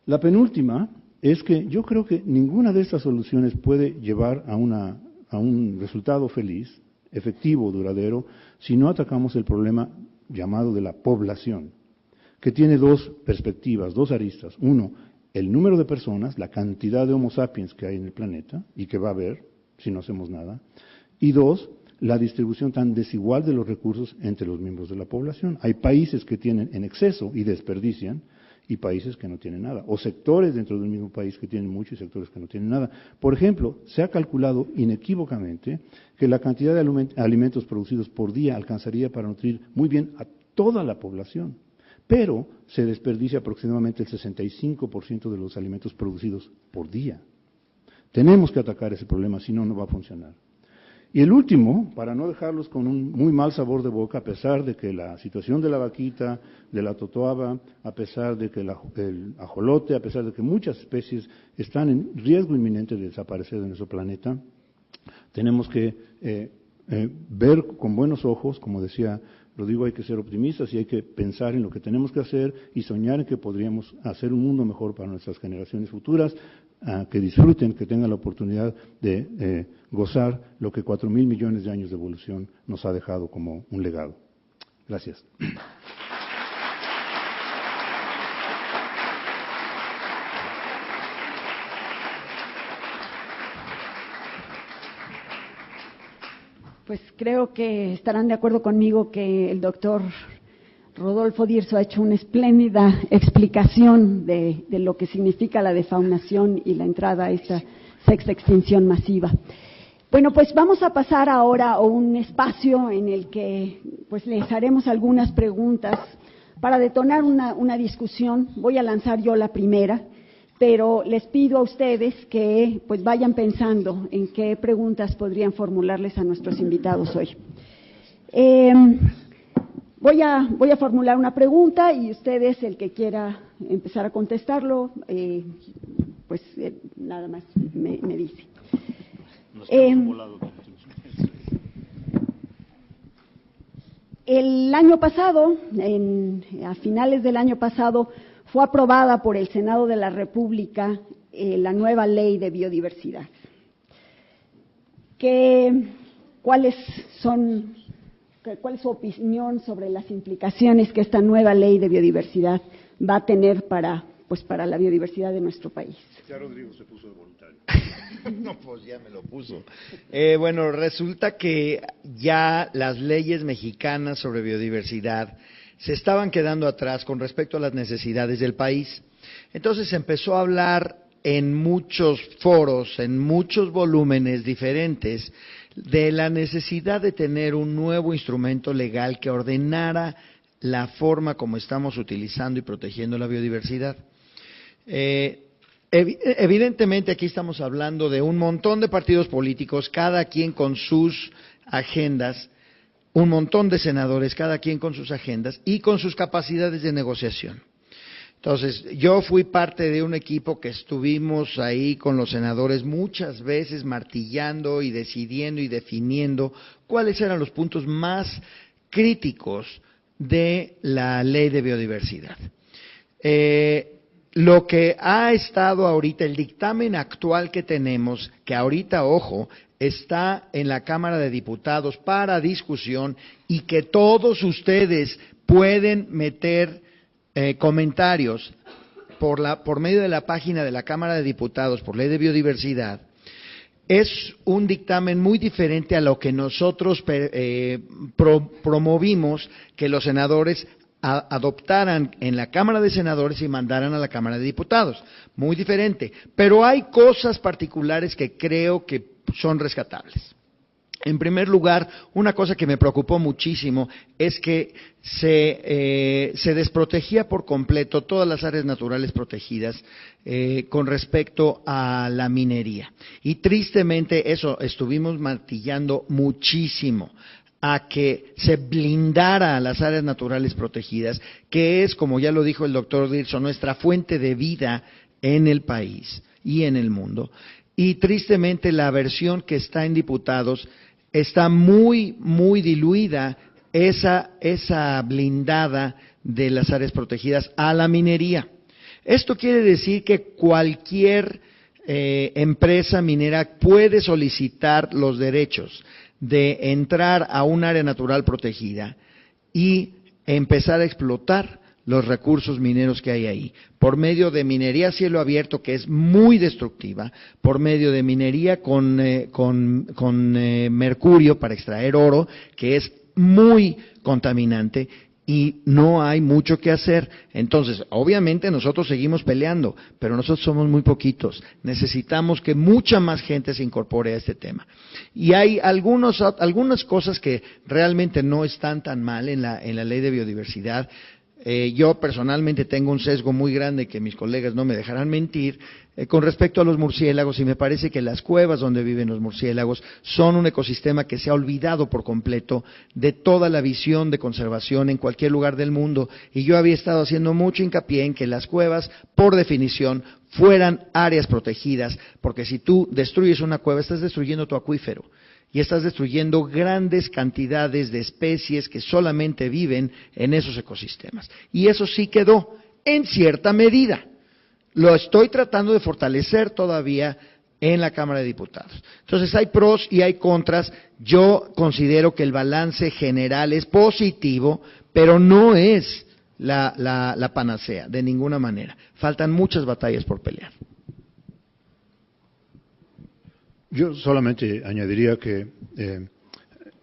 La penúltima es que yo creo que ninguna de estas soluciones puede llevar a un resultado feliz, efectivo, duradero, si no atacamos el problema llamado de la población, que tiene dos perspectivas, dos aristas. Uno, el número de personas, la cantidad de Homo sapiens que hay en el planeta y que va a haber si no hacemos nada. Y dos, la distribución tan desigual de los recursos entre los miembros de la población. Hay países que tienen en exceso y desperdician y países que no tienen nada. O sectores dentro del mismo país que tienen mucho y sectores que no tienen nada. Por ejemplo, se ha calculado inequívocamente que la cantidad de alimentos producidos por día alcanzaría para nutrir muy bien a toda la población. Pero se desperdicia aproximadamente el 65% de los alimentos producidos por día. Tenemos que atacar ese problema, si no, no va a funcionar. Y el último, para no dejarlos con un muy mal sabor de boca, a pesar de que la situación de la vaquita, de la totoaba, a pesar de que el ajolote, a pesar de que muchas especies están en riesgo inminente de desaparecer de nuestro planeta, tenemos que ver con buenos ojos, como decía Rodrigo, hay que ser optimistas y hay que pensar en lo que tenemos que hacer y soñar en que podríamos hacer un mundo mejor para nuestras generaciones futuras, que disfruten, que tengan la oportunidad de gozar lo que 4.000 millones de años de evolución nos ha dejado como un legado. Gracias. Pues creo que estarán de acuerdo conmigo que el doctor Rodolfo Dirso ha hecho una espléndida explicación de lo que significa la defaunación y la entrada a esta sexta extinción masiva. Bueno, pues vamos a pasar ahora a un espacio en el que pues les haremos algunas preguntas para detonar una discusión. Voy a lanzar yo la primera, pero les pido a ustedes que pues vayan pensando en qué preguntas podrían formularles a nuestros invitados hoy. Voy a formular una pregunta y ustedes, el que quiera empezar a contestarlo, nada más me dice. El año pasado, a finales del año pasado, fue aprobada por el Senado de la República la nueva ley de biodiversidad. ¿Cuál es su opinión sobre las implicaciones que esta nueva ley de biodiversidad va a tener para la biodiversidad de nuestro país? Ya Rodrigo se puso de voluntario. No, pues ya me lo puso. Bueno, resulta que ya las leyes mexicanas sobre biodiversidad se estaban quedando atrás con respecto a las necesidades del país. Entonces se empezó a hablar en muchos foros, en muchos volúmenes diferentes, de la necesidad de tener un nuevo instrumento legal que ordenara la forma como estamos utilizando y protegiendo la biodiversidad. Evidentemente aquí estamos hablando de un montón de partidos políticos, cada quien con sus agendas, un montón de senadores, cada quien con sus agendas y con sus capacidades de negociación. Entonces, yo fui parte de un equipo que estuvimos ahí con los senadores muchas veces martillando y decidiendo y definiendo cuáles eran los puntos más críticos de la ley de biodiversidad. Lo que ha estado ahorita, el dictamen actual que tenemos, que ahorita, ojo, está en la Cámara de Diputados para discusión y que todos ustedes pueden meter comentarios por medio de la página de la Cámara de Diputados por ley de biodiversidad, es un dictamen muy diferente a lo que nosotros promovimos que los senadores adoptaran en la Cámara de Senadores y mandaran a la Cámara de Diputados. Muy diferente. Pero hay cosas particulares que creo que son rescatables. En primer lugar, una cosa que me preocupó muchísimo es que se desprotegía por completo todas las áreas naturales protegidas con respecto a la minería. Y tristemente eso estuvimos martillando muchísimo a que se blindara a las áreas naturales protegidas, que es, como ya lo dijo el doctor Dirso, nuestra fuente de vida en el país y en el mundo. Y tristemente la versión que está en diputados está muy, muy diluida esa blindada de las áreas protegidas a la minería. Esto quiere decir que cualquier empresa minera puede solicitar los derechos de entrar a un área natural protegida y empezar a explotar los recursos mineros que hay ahí, por medio de minería a cielo abierto, que es muy destructiva, por medio de minería con mercurio para extraer oro, que es muy contaminante, y no hay mucho que hacer. Entonces, obviamente nosotros seguimos peleando, pero nosotros somos muy poquitos. Necesitamos que mucha más gente se incorpore a este tema. Y hay algunas cosas que realmente no están tan mal en la ley de biodiversidad. Yo personalmente tengo un sesgo muy grande, que mis colegas no me dejarán mentir, con respecto a los murciélagos, y me parece que las cuevas donde viven los murciélagos son un ecosistema que se ha olvidado por completo de toda la visión de conservación en cualquier lugar del mundo, y yo había estado haciendo mucho hincapié en que las cuevas, por definición, fueran áreas protegidas, porque si tú destruyes una cueva, estás destruyendo tu acuífero. Y estás destruyendo grandes cantidades de especies que solamente viven en esos ecosistemas. Y eso sí quedó en cierta medida. Lo estoy tratando de fortalecer todavía en la Cámara de Diputados. Entonces hay pros y hay contras. Yo considero que el balance general es positivo, pero no es la panacea, de ninguna manera. Faltan muchas batallas por pelear. Yo solamente añadiría que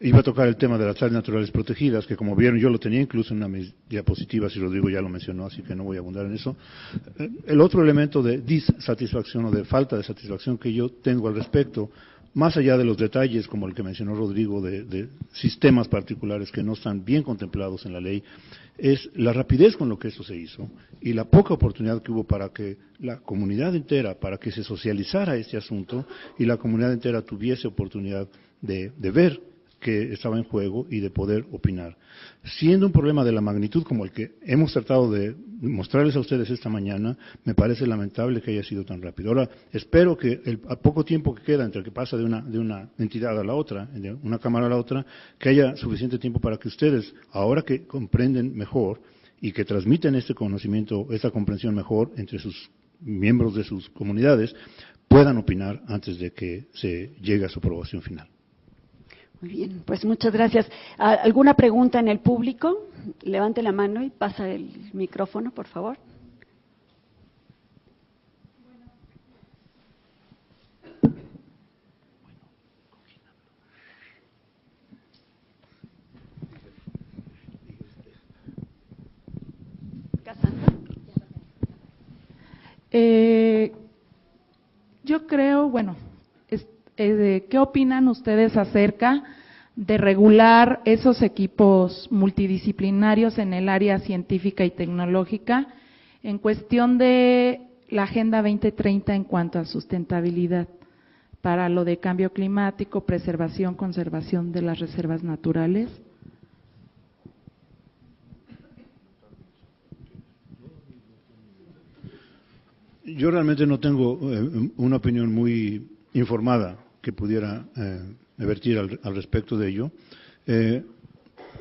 iba a tocar el tema de las áreas naturales protegidas, que como vieron yo lo tenía incluso en una de mis diapositivas, y Rodrigo ya lo mencionó, así que no voy a abundar en eso. El otro elemento de disatisfacción o de falta de satisfacción que yo tengo al respecto, más allá de los detalles como el que mencionó Rodrigo de sistemas particulares que no están bien contemplados en la ley, es la rapidez con lo que eso se hizo y la poca oportunidad que hubo para que la comunidad entera, para que se socializara este asunto y la comunidad entera tuviese oportunidad de ver que estaba en juego y de poder opinar. Siendo un problema de la magnitud como el que hemos tratado de mostrarles a ustedes esta mañana, me parece lamentable que haya sido tan rápido. Ahora, espero que a poco tiempo que queda entre que pasa de una entidad a la otra, de una cámara a la otra, que haya suficiente tiempo para que ustedes, ahora que comprenden mejor y que transmiten este conocimiento, esta comprensión mejor entre sus miembros de sus comunidades, puedan opinar antes de que se llegue a su aprobación final. Muy bien, pues muchas gracias. ¿Alguna pregunta en el público? Levante la mano y pasa el micrófono, por favor. Yo creo, ¿qué opinan ustedes acerca de regular esos equipos multidisciplinarios en el área científica y tecnológica en cuestión de la Agenda 2030 en cuanto a sustentabilidad para lo de cambio climático, preservación, conservación de las reservas naturales? Yo realmente no tengo una opinión muy informada que pudiera vertir al respecto de ello.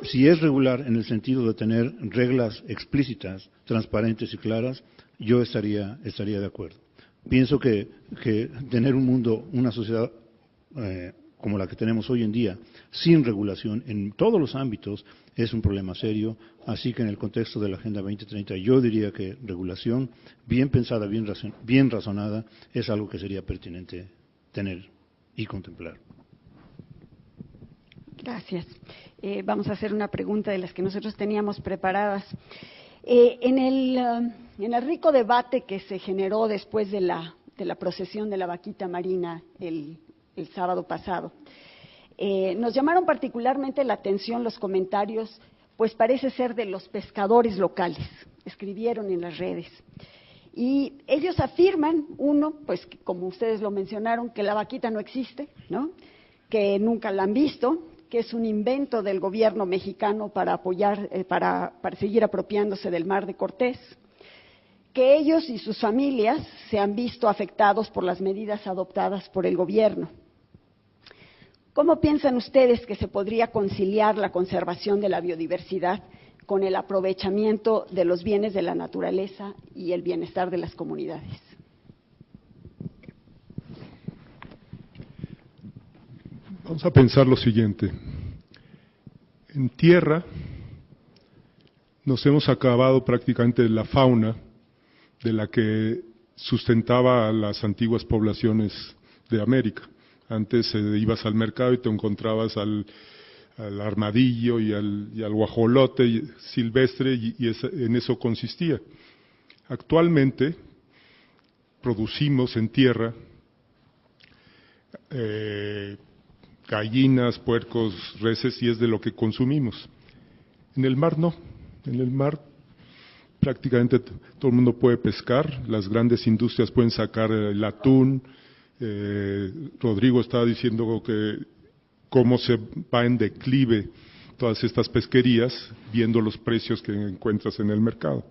Si es regular en el sentido de tener reglas explícitas, transparentes y claras, yo estaría de acuerdo. Pienso que tener un mundo, una sociedad como la que tenemos hoy en día, sin regulación en todos los ámbitos, es un problema serio. Así que en el contexto de la Agenda 2030 yo diría que regulación bien pensada, bien razonada, es algo que sería pertinente tener y contemplar. Gracias. Vamos a hacer una pregunta de las que nosotros teníamos preparadas. En el rico debate que se generó después de la procesión de la vaquita marina el sábado pasado, nos llamaron particularmente la atención los comentarios, pues parece ser de los pescadores locales, escribieron en las redes. Y ellos afirman, uno, pues como ustedes lo mencionaron, que la vaquita no existe, ¿no? Que nunca la han visto, que es un invento del gobierno mexicano para apoyar, para seguir apropiándose del Mar de Cortés, que ellos y sus familias se han visto afectados por las medidas adoptadas por el gobierno. ¿Cómo piensan ustedes que se podría conciliar la conservación de la biodiversidad con el aprovechamiento de los bienes de la naturaleza y el bienestar de las comunidades? Vamos a pensar lo siguiente. En tierra nos hemos acabado prácticamente de la fauna de la que sustentaba a las antiguas poblaciones de América. Antes ibas al mercado y te encontrabas al armadillo y al guajolote silvestre y en eso consistía. Actualmente producimos en tierra gallinas, puercos, reses y es de lo que consumimos. En el mar no, en el mar prácticamente todo el mundo puede pescar, las grandes industrias pueden sacar el atún. Rodrigo estaba diciendo que cómo se va en declive todas estas pesquerías, viendo los precios que encuentras en el mercado.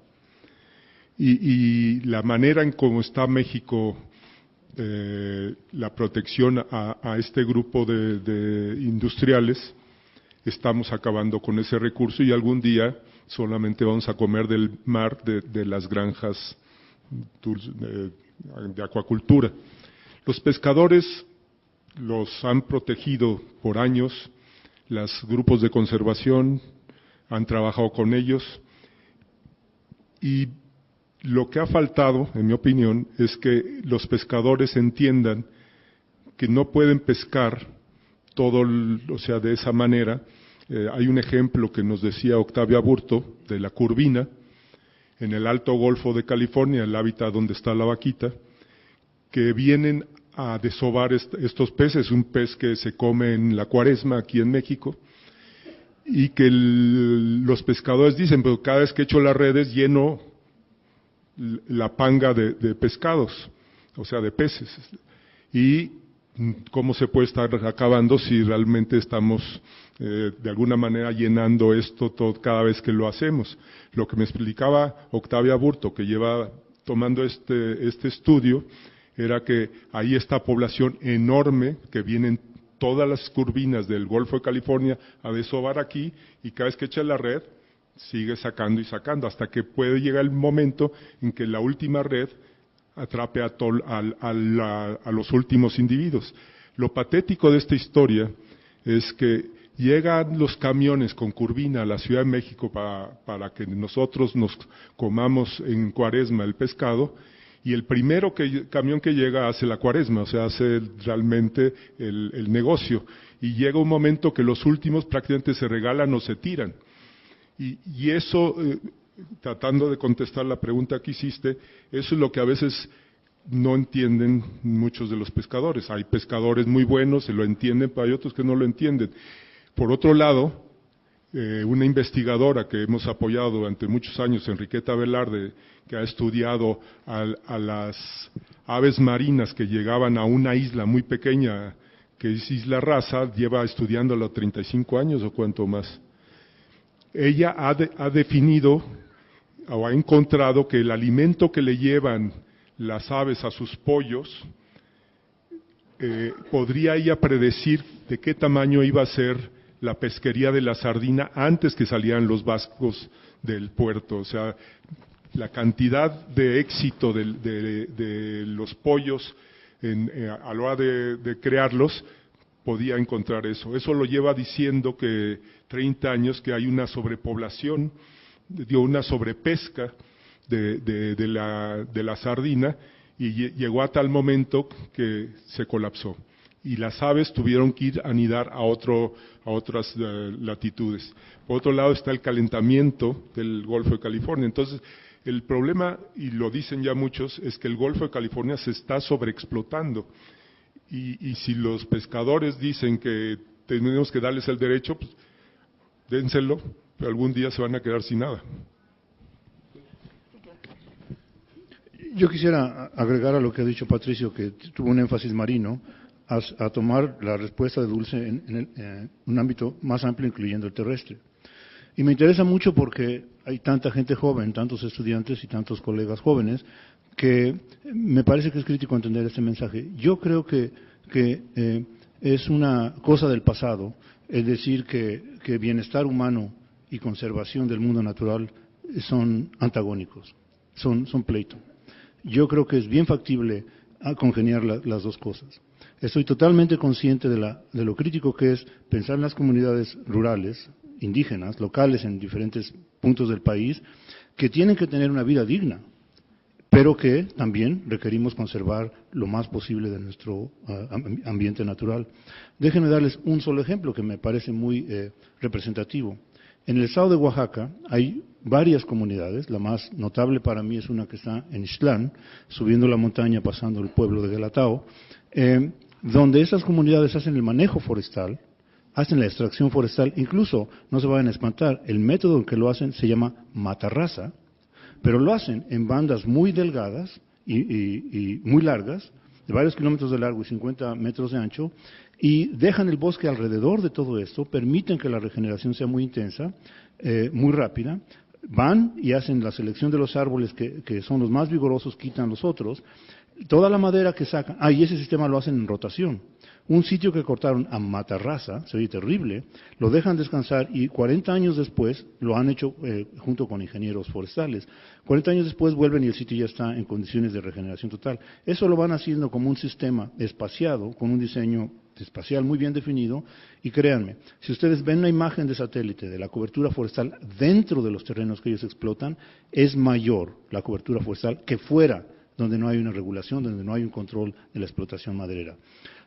Y la manera en cómo está México, la protección a este grupo de industriales, estamos acabando con ese recurso y algún día solamente vamos a comer del mar de las granjas de acuacultura. Los pescadores los han protegido por años, los grupos de conservación han trabajado con ellos y lo que ha faltado, en mi opinión, es que los pescadores entiendan que no pueden pescar todo, o sea, de esa manera. Hay un ejemplo que nos decía Octavio Aburto de la curvina, en el Alto Golfo de California, el hábitat donde está la vaquita, que vienen a desovar estos peces, un pez que se come en la Cuaresma aquí en México, y que los pescadores dicen, pero cada vez que echo las redes lleno la panga de pescados, o sea, de peces. Y cómo se puede estar acabando si realmente estamos de alguna manera llenando esto todo, cada vez que lo hacemos. Lo que me explicaba Octavio Aburto, que lleva tomando este estudio, era que hay esta población enorme que vienen todas las curvinas del Golfo de California a desovar aquí y cada vez que echa la red sigue sacando y sacando hasta que puede llegar el momento en que la última red atrape a los últimos individuos. Lo patético de esta historia es que llegan los camiones con curvina a la Ciudad de México para que nosotros nos comamos en Cuaresma el pescado, y el primero camión que llega hace la Cuaresma, o sea, hace realmente el negocio, y llega un momento que los últimos prácticamente se regalan o se tiran. Y eso, tratando de contestar la pregunta que hiciste, eso es lo que a veces no entienden muchos de los pescadores. Hay pescadores muy buenos, se lo entienden, pero hay otros que no lo entienden. Por otro lado, una investigadora que hemos apoyado durante muchos años, Enriqueta Velarde, que ha estudiado a las aves marinas que llegaban a una isla muy pequeña, que es Isla Raza, lleva estudiándola 35 años o cuanto más. Ella ha definido o ha encontrado que el alimento que le llevan las aves a sus pollos, podría ella predecir de qué tamaño iba a ser la pesquería de la sardina antes que salieran los barcos del puerto. O sea, la cantidad de éxito de los pollos a la hora de crearlos, podía encontrar eso. Eso lo lleva diciendo que 30 años que hay una sobrepoblación, una sobrepesca de la sardina, y llegó a tal momento que se colapsó. Y las aves tuvieron que ir a anidar a otras latitudes. Por otro lado está el calentamiento del Golfo de California. Entonces, el problema, y lo dicen ya muchos, es que el Golfo de California se está sobreexplotando. Y si los pescadores dicen que tenemos que darles el derecho, pues dénselo, pero algún día se van a quedar sin nada. Yo quisiera agregar a lo que ha dicho Patricio, que tuvo un énfasis marino, a tomar la respuesta de Dulce en un ámbito más amplio, incluyendo el terrestre. Y me interesa mucho porque hay tanta gente joven, tantos estudiantes y tantos colegas jóvenes, que me parece que es crítico entender este mensaje. Yo creo que es una cosa del pasado, es decir, que bienestar humano y conservación del mundo natural son antagónicos, son pleito. Yo creo que es bien factible congeniar las dos cosas. Estoy totalmente consciente de lo crítico que es pensar en las comunidades rurales, indígenas, locales en diferentes puntos del país, que tienen que tener una vida digna, pero que también requerimos conservar lo más posible de nuestro ambiente natural. Déjenme darles un solo ejemplo que me parece muy representativo. En el estado de Oaxaca hay varias comunidades, la más notable para mí es una que está en Ixtlán, subiendo la montaña, pasando el pueblo de Guelatao, donde esas comunidades hacen el manejo forestal, hacen la extracción forestal, incluso, no se vayan a espantar, el método en que lo hacen se llama matarraza, pero lo hacen en bandas muy delgadas y muy largas, de varios kilómetros de largo y 50 metros de ancho, y dejan el bosque alrededor de todo esto, permiten que la regeneración sea muy intensa, muy rápida, van y hacen la selección de los árboles que son los más vigorosos, quitan los otros, toda la madera que sacan, y ese sistema lo hacen en rotación. Un sitio que cortaron a matarraza, se oye terrible, lo dejan descansar y 40 años después lo han hecho junto con ingenieros forestales. 40 años después vuelven y el sitio ya está en condiciones de regeneración total. Eso lo van haciendo como un sistema espaciado, con un diseño espacial muy bien definido, y créanme, si ustedes ven una imagen de satélite de la cobertura forestal dentro de los terrenos que ellos explotan, es mayor la cobertura forestal que fuera, donde no hay una regulación, donde no hay un control de la explotación maderera.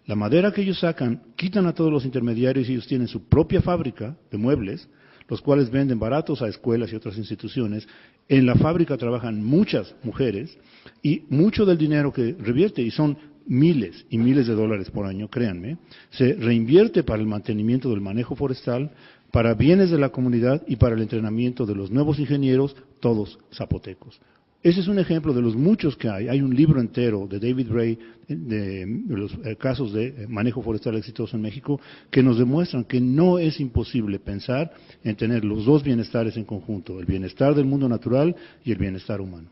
La madera que ellos sacan, quitan a todos los intermediarios y ellos tienen su propia fábrica de muebles, los cuales venden baratos a escuelas y otras instituciones. En la fábrica trabajan muchas mujeres y mucho del dinero que revierte, y son miles y miles de dólares por año, créanme, se reinvierte para el mantenimiento del manejo forestal, para bienes de la comunidad y para el entrenamiento de los nuevos ingenieros, todos zapotecos. Ese es un ejemplo de los muchos que hay. Hay un libro entero de David Bray de los casos de manejo forestal exitoso en México que nos demuestran que no es imposible pensar en tener los dos bienestares en conjunto, el bienestar del mundo natural y el bienestar humano.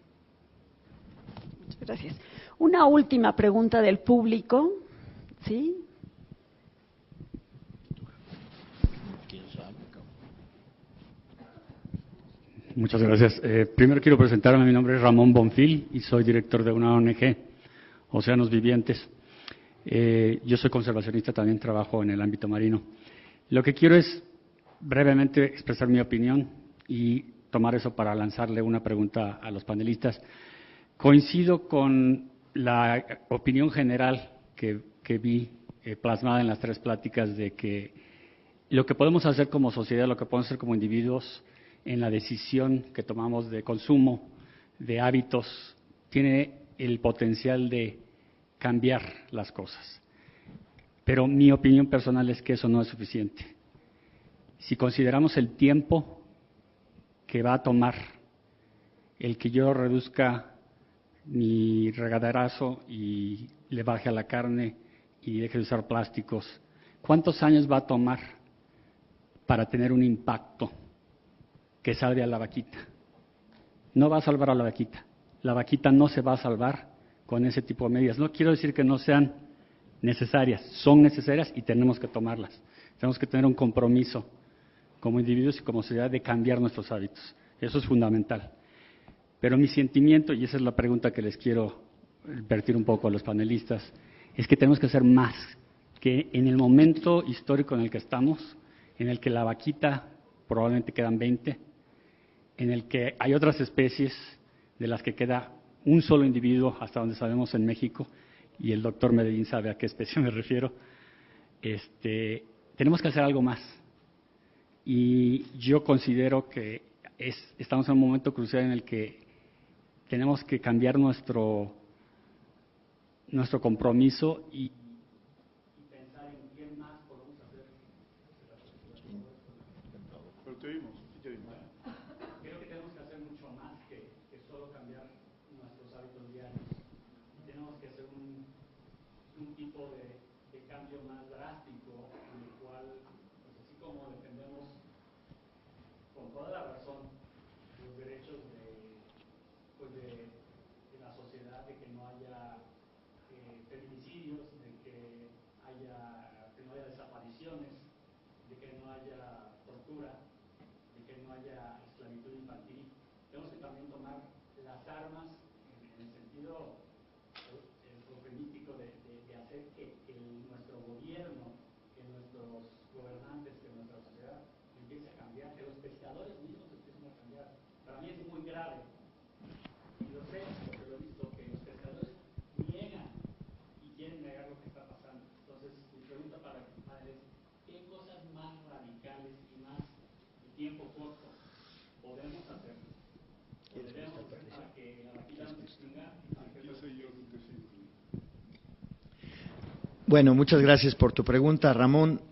Muchas gracias. Una última pregunta del público, ¿sí? Muchas gracias. Primero quiero presentarme, mi nombre es Ramón Bonfil y soy director de una ONG, Océanos Vivientes. Yo soy conservacionista, también trabajo en el ámbito marino. Lo que quiero es brevemente expresar mi opinión y tomar eso para lanzarle una pregunta a los panelistas. Coincido con la opinión general que vi plasmada en las tres pláticas de que lo que podemos hacer como sociedad, lo que podemos hacer como individuos, en la decisión que tomamos de consumo, de hábitos, tiene el potencial de cambiar las cosas. Pero mi opinión personal es que eso no es suficiente. Si consideramos el tiempo que va a tomar el que yo reduzca mi regaderazo y le baje a la carne y deje de usar plásticos, ¿cuántos años va a tomar para tener un impacto que salve a la vaquita? No va a salvar a la vaquita. La vaquita no se va a salvar con ese tipo de medidas. No quiero decir que no sean necesarias, son necesarias y tenemos que tomarlas. Tenemos que tener un compromiso como individuos y como sociedad de cambiar nuestros hábitos. Eso es fundamental. Pero mi sentimiento, y esa es la pregunta que les quiero vertir un poco a los panelistas, es que tenemos que hacer más, que en el momento histórico en el que estamos, en el que la vaquita probablemente quedan 20, en el que hay otras especies de las que queda un solo individuo, hasta donde sabemos en México, y el doctor Medellín sabe a qué especie me refiero, tenemos que hacer algo más. Y yo considero que estamos en un momento crucial en el que tenemos que cambiar nuestro compromiso y pensar en qué más podemos hacer. Pero te oímos, sí te oímos. Creo que tenemos que hacer mucho más que solo cambiar nuestros hábitos diarios. Tenemos que hacer un tipo de cambio más drástico en el cual, pues así como defendemos con toda la razón los derechos de la sociedad, de que no haya feminicidios, de que no haya desapariciones, de que no haya tortura, de que no haya esclavitud infantil. Tenemos que también tomar las armas en el sentido eufemístico de hacer que nuestro gobierno, que nuestros gobernantes, que nuestra sociedad empiece a cambiar, que los pescadores mismos empiecen a cambiar. Para mí es muy grave, y lo sé porque lo he visto, que los pescadores niegan y quieren negar lo que está pasando. Entonces, mi pregunta para los padres, ¿qué cosas más radicales y más de tiempo corto podemos hacer? ¿O debemos hacer para que la vaquita no se extinga? Bueno, muchas gracias por tu pregunta, Ramón.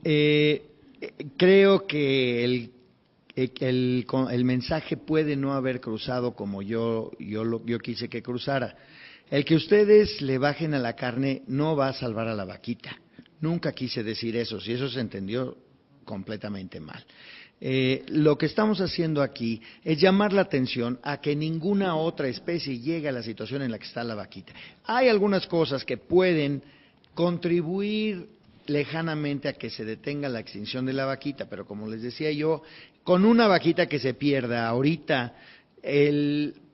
Creo que el mensaje puede no haber cruzado como yo quise que cruzara. El que ustedes le bajen a la carne no va a salvar a la vaquita. Nunca quise decir eso, si eso se entendió completamente mal. Lo que estamos haciendo aquí es llamar la atención a que ninguna otra especie llegue a la situación en la que está la vaquita. Hay algunas cosas que pueden contribuir lejanamente a que se detenga la extinción de la vaquita, pero como les decía yo, con una vaquita que se pierda ahorita,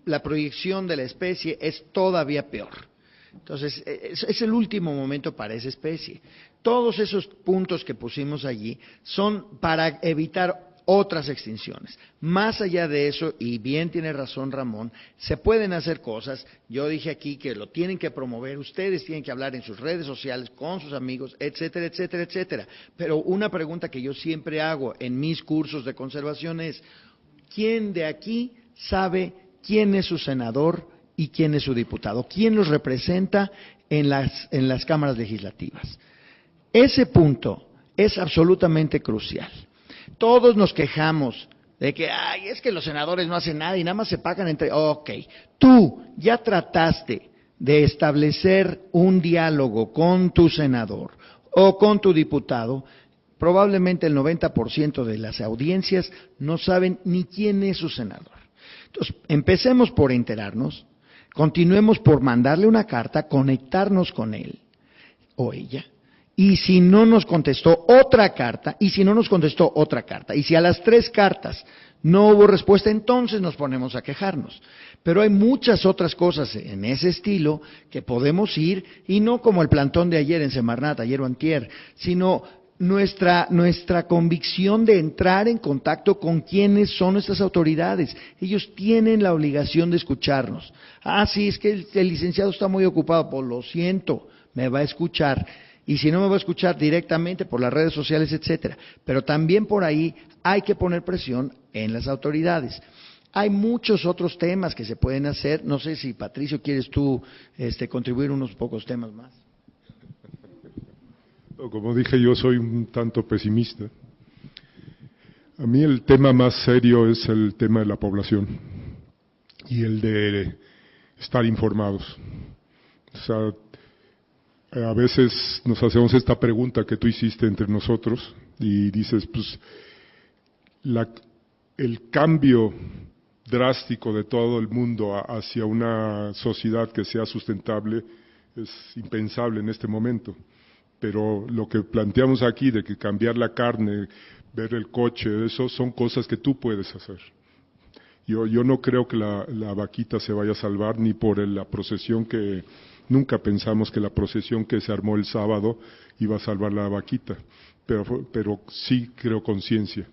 la proyección de la especie es todavía peor. Entonces, es el último momento para esa especie. Todos esos puntos que pusimos allí son para evitar otras extinciones. Más allá de eso, y bien tiene razón Ramón, se pueden hacer cosas. Yo dije aquí que lo tienen que promover, ustedes tienen que hablar en sus redes sociales, con sus amigos, etcétera, etcétera, etcétera. Pero una pregunta que yo siempre hago en mis cursos de conservación es, ¿quién de aquí sabe quién es su senador y quién es su diputado? ¿Quién los representa en las cámaras legislativas? Ese punto es absolutamente crucial. Todos nos quejamos de que, es que los senadores no hacen nada y nada más se pagan entre... Ok, tú ya trataste de establecer un diálogo con tu senador o con tu diputado. Probablemente el 90% de las audiencias no saben ni quién es su senador. Entonces, empecemos por enterarnos, continuemos por mandarle una carta, conectarnos con él o ella. Y si no nos contestó otra carta, y si no nos contestó otra carta, y si a las 3 cartas no hubo respuesta, entonces nos ponemos a quejarnos. Pero hay muchas otras cosas en ese estilo que podemos ir, y no como el plantón de ayer en Semarnat, ayer o antier, sino nuestra convicción de entrar en contacto con quienes son nuestras autoridades. Ellos tienen la obligación de escucharnos. Sí, es que el licenciado está muy ocupado, pues lo siento, me va a escuchar. Y si no me va a escuchar directamente por las redes sociales, etcétera. Pero también por ahí hay que poner presión en las autoridades. Hay muchos otros temas que se pueden hacer. No sé si, Patricio, quieres tú contribuir unos pocos temas más. Como dije, yo soy un tanto pesimista. A mí el tema más serio es el tema de la población y el de estar informados. O sea, a veces nos hacemos esta pregunta que tú hiciste entre nosotros y dices, pues, el cambio drástico de todo el mundo hacia una sociedad que sea sustentable es impensable en este momento. Pero lo que planteamos aquí de que cambiar la carne, ver el coche, eso son cosas que tú puedes hacer. Yo no creo que la vaquita se vaya a salvar ni por la procesión que nunca pensamos que la procesión que se armó el sábado iba a salvar la vaquita, pero sí creo conciencia.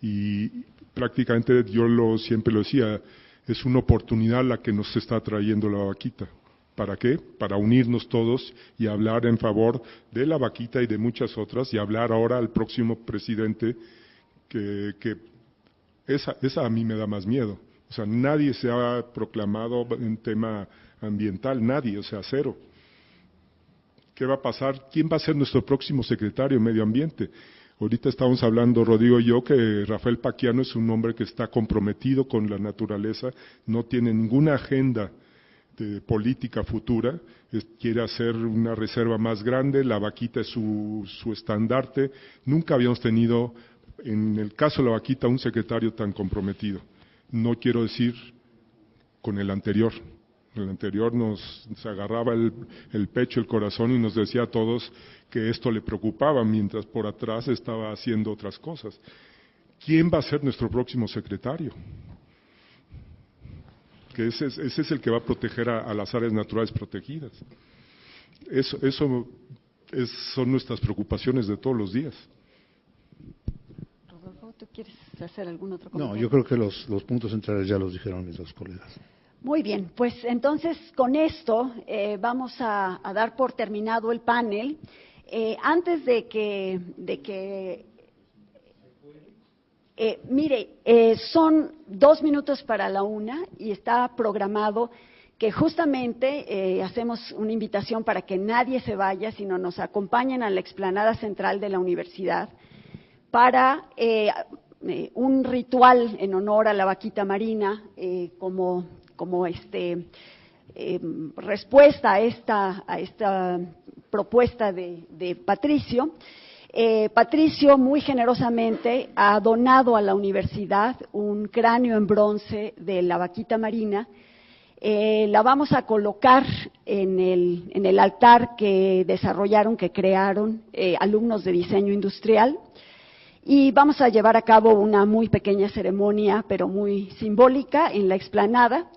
Y prácticamente siempre lo decía, es una oportunidad la que nos está trayendo la vaquita. ¿Para qué? Para unirnos todos y hablar en favor de la vaquita y de muchas otras, y hablar ahora al próximo presidente que esa a mí me da más miedo. O sea, nadie se ha proclamado en tema ambiental, nadie, o sea, cero. ¿Qué va a pasar? ¿Quién va a ser nuestro próximo secretario de Medio Ambiente? Ahorita estamos hablando, Rodrigo y yo, que Rafael Paquiano es un hombre que está comprometido con la naturaleza, no tiene ninguna agenda de política futura, quiere hacer una reserva más grande, la vaquita es su estandarte. Nunca habíamos tenido, en el caso de la vaquita, un secretario tan comprometido. No quiero decir con el anterior. El anterior nos agarraba el pecho, el corazón y nos decía a todos que esto le preocupaba, mientras por atrás estaba haciendo otras cosas. ¿Quién va a ser nuestro próximo secretario? Que ese es el que va a proteger a las áreas naturales protegidas. Eso son nuestras preocupaciones de todos los días. Rodolfo, ¿tú quieres hacer algún otro comentario? No, yo creo que los puntos centrales ya los dijeron mis dos colegas. Muy bien, pues entonces con esto vamos a dar por terminado el panel. Antes de que son 2 minutos para la 1 y está programado que justamente hacemos una invitación para que nadie se vaya, sino nos acompañen a la explanada central de la universidad para un ritual en honor a la vaquita marina como respuesta a esta propuesta de Patricio. Patricio muy generosamente ha donado a la universidad un cráneo en bronce de la vaquita marina. La vamos a colocar en el altar que desarrollaron, que crearon alumnos de diseño industrial, y vamos a llevar a cabo una muy pequeña ceremonia, pero muy simbólica, en la explanada.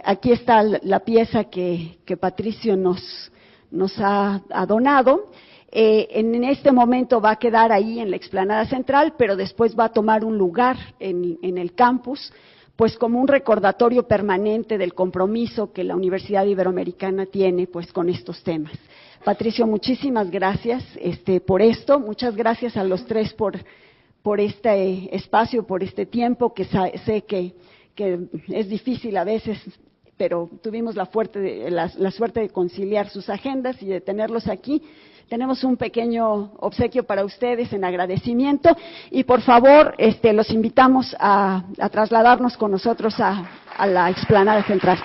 Aquí está la pieza que Patricio nos ha donado. En este momento va a quedar ahí en la explanada central, pero después va a tomar un lugar en el campus, pues como un recordatorio permanente del compromiso que la Universidad Iberoamericana tiene pues con estos temas. Patricio, muchísimas gracias por esto, muchas gracias a los tres por este espacio, por este tiempo, que sé que es difícil a veces, pero tuvimos la suerte de conciliar sus agendas y de tenerlos aquí. Tenemos un pequeño obsequio para ustedes en agradecimiento y por favor los invitamos a trasladarnos con nosotros a la explanada central.